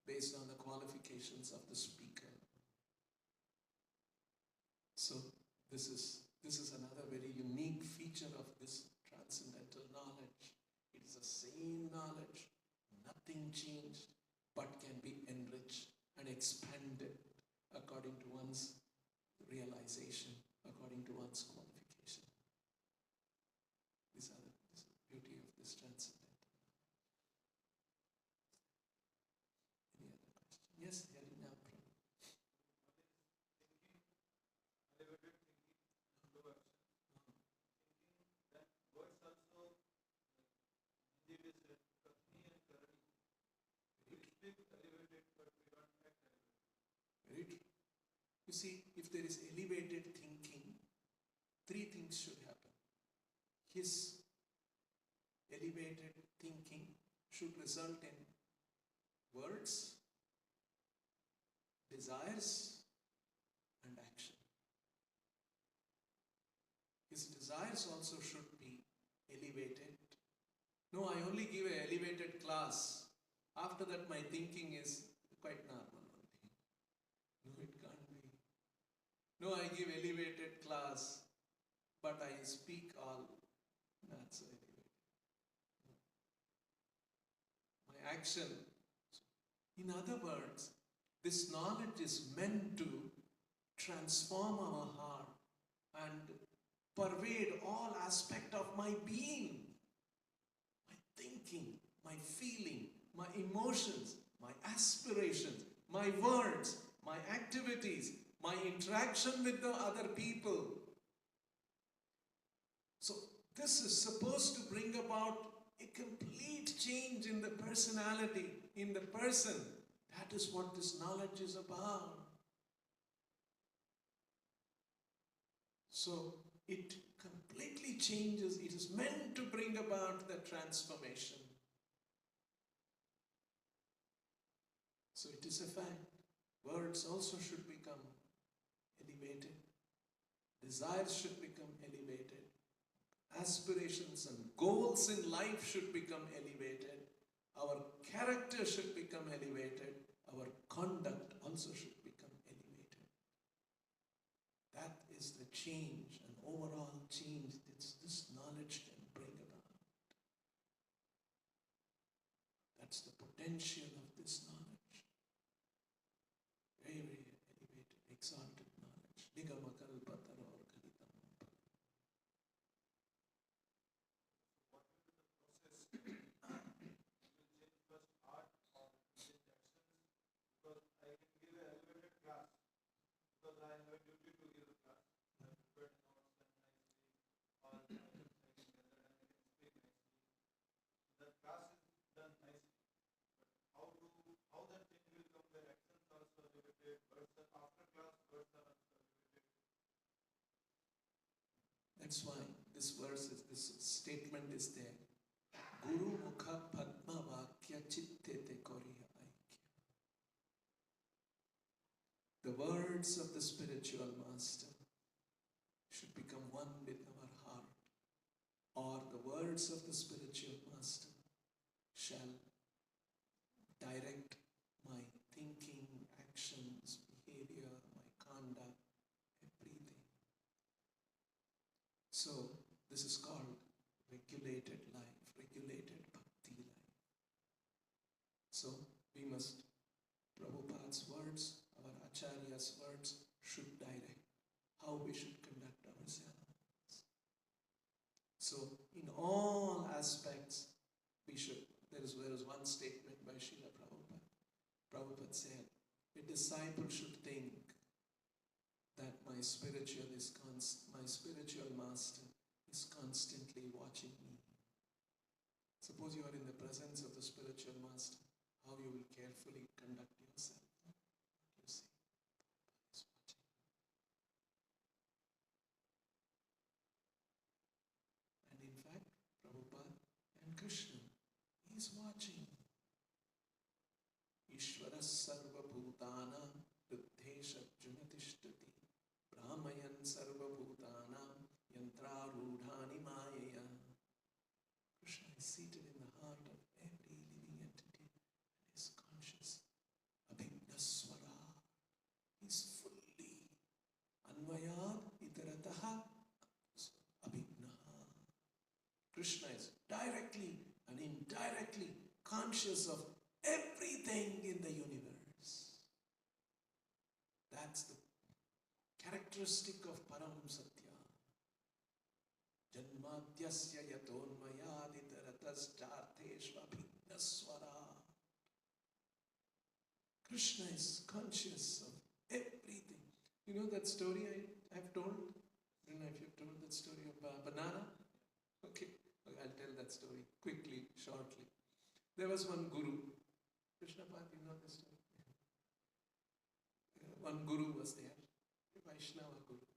based on the qualifications of the speaker. So this is another very unique feature of this transcendental knowledge. It is the same knowledge, nothing changed, but can be enriched and expanded according to one's realization, according to one's qualification. This is the beauty of this transcendental. Any other question? Yes, Yarina. Very true. You see, if there is elevated thinking, 3 things should happen. His elevated thinking should result in words, desires, and action. His desires also should be elevated. No, I only give an elevated class. After that, my thinking is quite normal. No, it can't be. No, I give elevated class, but I speak all not so elevated. My action. In other words, this knowledge is meant to transform our heart and pervade all aspects of my being. My thinking, my feeling, my emotions, my aspirations, my words, my activities, my interaction with the other people. So this is supposed to bring about a complete change in the personality, in the person. That is what this knowledge is about. So it completely changes. It is meant to bring about the transformation. So it is a fact. Words also should become elevated. desires should become elevated. Aspirations and goals in life should become elevated. Our character should become elevated. Our conduct also should become elevated. That is the change, an overall change that this knowledge can bring about. That's the potential of this knowledge. Very, very elevated, exalted knowledge. Nigamakalpataro kalitam. That's why this verse, this statement is there. Guru Mukha Padma Vakya Chittete Koriya Aikya. The words of the spiritual master should become one with our heart, or the words of the spiritual master shall direct my thinking, actions, behavior, my conduct, everything. So, this is called regulated life, regulated bhakti life. So, we must, Prabhupada's words, our Acharya's words should direct how we should conduct ourselves. So, in all aspects, we should, there is one statement by Srila Prabhupada. Prabhupada said, a disciple should think that my spiritual master is constantly watching me. Suppose you are in the presence of the spiritual master, how you will carefully conduct yourself. You see, Prabhupada is watching. And in fact, Prabhupada and Krishna, he is watching. Ishvara sarva bhutana riddhesha junatishtati brahmayan sarva bhutana yantra rudhani mayaya. Krishna is seated in the heart of every living entity and is conscious. Abhigna swara. He is fully anvayad itarataha abhignaha. Krishna is directly and indirectly conscious of everything in the universe. That's the characteristic of Param Satya. Janmadyasya yatonmayaditaratastartheshvabhignaswara. Krishna is conscious of everything. You know that story I've told? I don't know if you've told that story of banana. Okay, I'll tell that story quickly, shortly. There was one guru. Krishnapad, you know this story? One guru was there, a Vaishnava guru.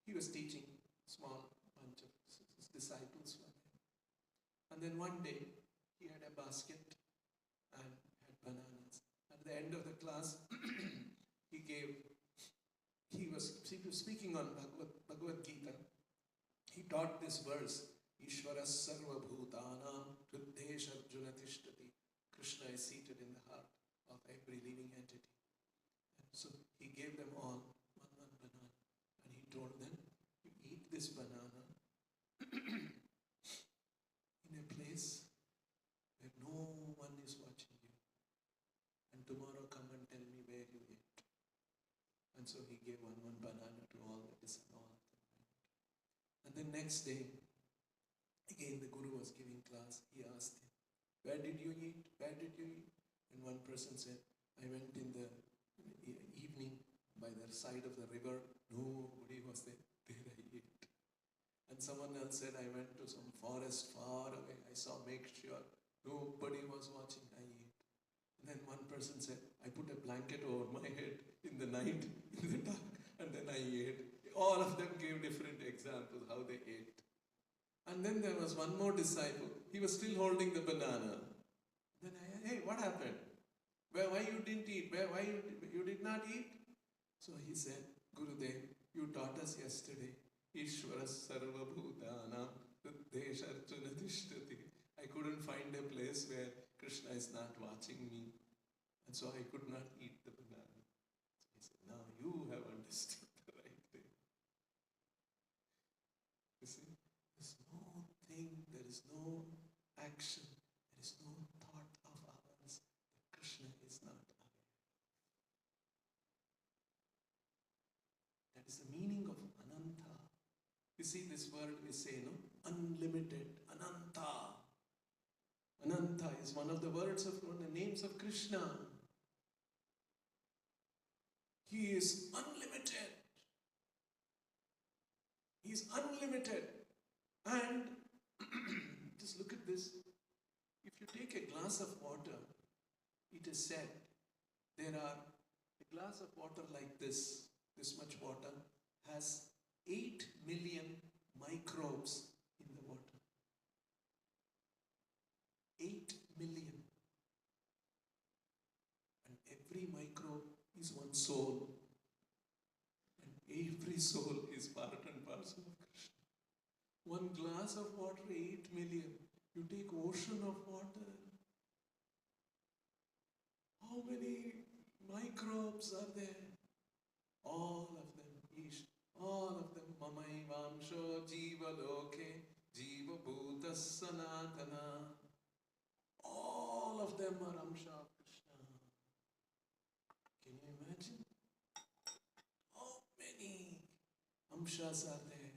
He was teaching, small bunch of his disciples were there. And then one day, he had a basket and had bananas. At the end of the class, he was speaking on Bhagavad Gita. He taught this verse, Ishvara sarva bhutanam riddhesha junatishtati. Krishna is seated in the heart of every living entity. And so he gave them all one banana. And he told them, you eat this banana in a place where no one is watching you. And tomorrow come and tell me where you ate. And so he gave one banana to all the disciples. And then next day, again the guru was giving class. He asked him, where did you eat? Where did you eat? And one person said, I went in the evening by the side of the river. Nobody was there. There I ate. And someone else said, I went to some forest far away. I saw, make sure nobody was watching. I ate. And then one person said, I put a blanket over my head in the night, in the dark, and then I ate. All of them gave different examples how they ate. And then there was one more disciple. He was still holding the banana. Then I asked, hey, what happened? Why you didn't eat? Why you did not eat? So he said, Gurudev, You taught us yesterday, Ishvara Sarva Bhutanam Desharchana Tishtati. I couldn't find a place where Krishna is not watching me. And so I could not eat the banana. So he said, now you have understood the right thing. You see, there's no thing, there is no action, there is no thought of ours that Krishna is not aware. That is the meaning of Ananta. You see, this word we say, no? Unlimited, Ananta. Ananta is one of the words of one of the names of Krishna. He is unlimited. He is unlimited. And just look at this. If you take a glass of water, it is said there are a glass of water like this much water has 8 million microbes in the water. 8 million. And every microbe is one soul. And every soul is part and parcel of Krishna. One glass of water, 8 million. You take ocean of water. How many microbes are there? All of them, all of them. Mamai Vamsho Jiva Loke Jiva Bhuta Sanatana. All of them are Amsha of Krishna. Can you imagine? How many Amshas are there?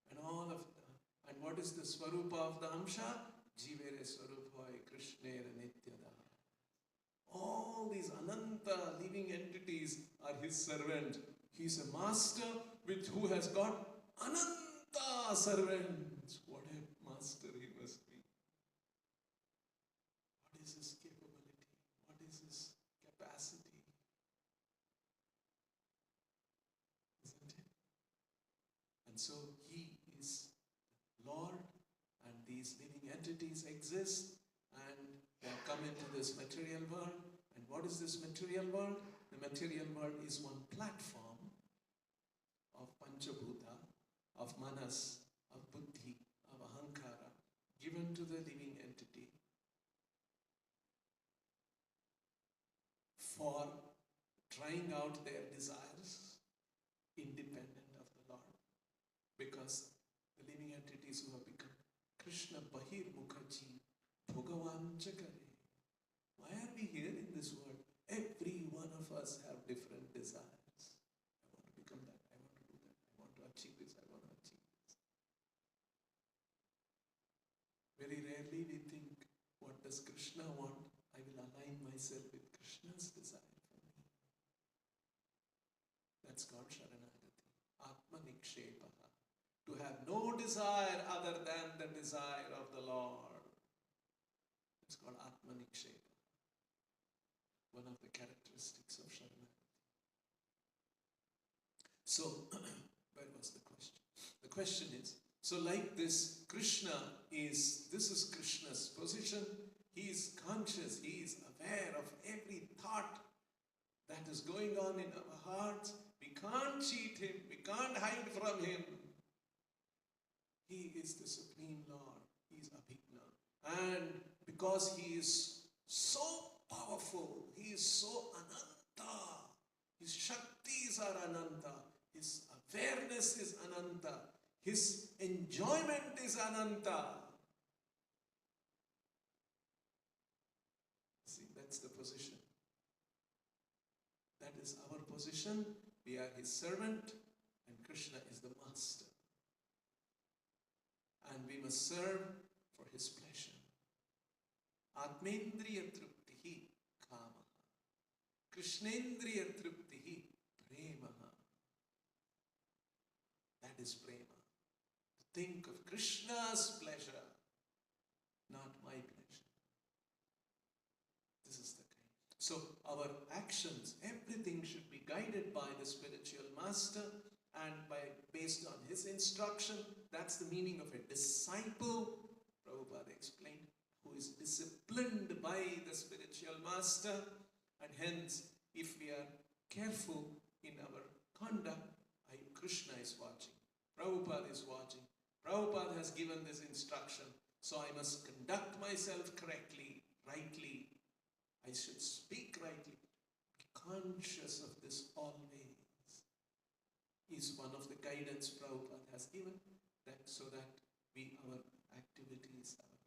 And all of them. And what is the Swarupa of the Amsha? Jivere Swaruphoy Krishnera Nityada. All these Ananta living entities are his servant. He is a master who has got Ananta servants. What a master he must be. What is his capability? What is his capacity? Isn't it? And so he is Lord, and these living entities exist, and they have come into this material world. And what is this material world? The material world is one platform of Panchabhuta, of Manas, of Buddhi, of Ahankara, given to the living entity for trying out their desires independent of the Lord. Because the living entities who have become Krishna Bahir Mukhaji, Bhagavan Chakare. Why are we here in this world? Every one of us have different desires. I want to become that. I want to do that. I want to achieve this. I want to achieve this. Very rarely we think, what does Krishna want? I will align myself with Krishna's desire for me. That's called Sharanagati. Atma Nikshepaha. To have no desire other than the desire of the Lord. It's called Atma Nikshepaha. One of the characteristics of Sharanagati. So, where was the question? The question is, so like this, this is Krishna's position. He is conscious, he is aware of every thought that is going on in our hearts. We can't cheat him, we can't hide from him. He is the Supreme Lord, he is Abhigna. And because he is so powerful, he is so Ananta, his Shaktis are Ananta, his awareness is Ananta, his enjoyment is Ananta. See, that's the position. That is our position. We are his servant and Krishna is the master. And we must serve for his pleasure. Atmendriya truptihi kamaha. Krishnendriya truptihi premaha. That is prema. To think of Krishna's pleasure, not my pleasure. This is the kind. So our actions, everything should be guided by the spiritual master and based on his instruction. That's the meaning of a disciple. Prabhupada explained, who is disciplined by the spiritual master, and hence if we are careful in our conduct, I Krishna is watching. Prabhupada is watching. Prabhupada has given this instruction. So I must conduct myself correctly, rightly. I should speak rightly. Be conscious of this always. Is one of the guidance Prabhupada has given, that so that our activities, our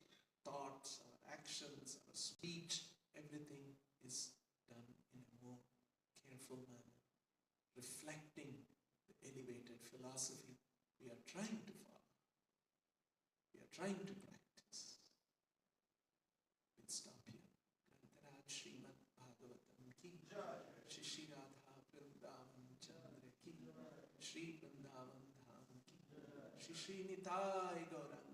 thoughts, our actions, our speech, everything is done in a more careful manner, reflecting the elevated philosophy we are trying to follow. We are trying to practice. We'll stop here. Grantaraj Srimad Bhagavatam ki Shri Shri Radha Vrindavan Chandra ki Shri Vrindavan Dham ki Shri Shri Nitai Gauranga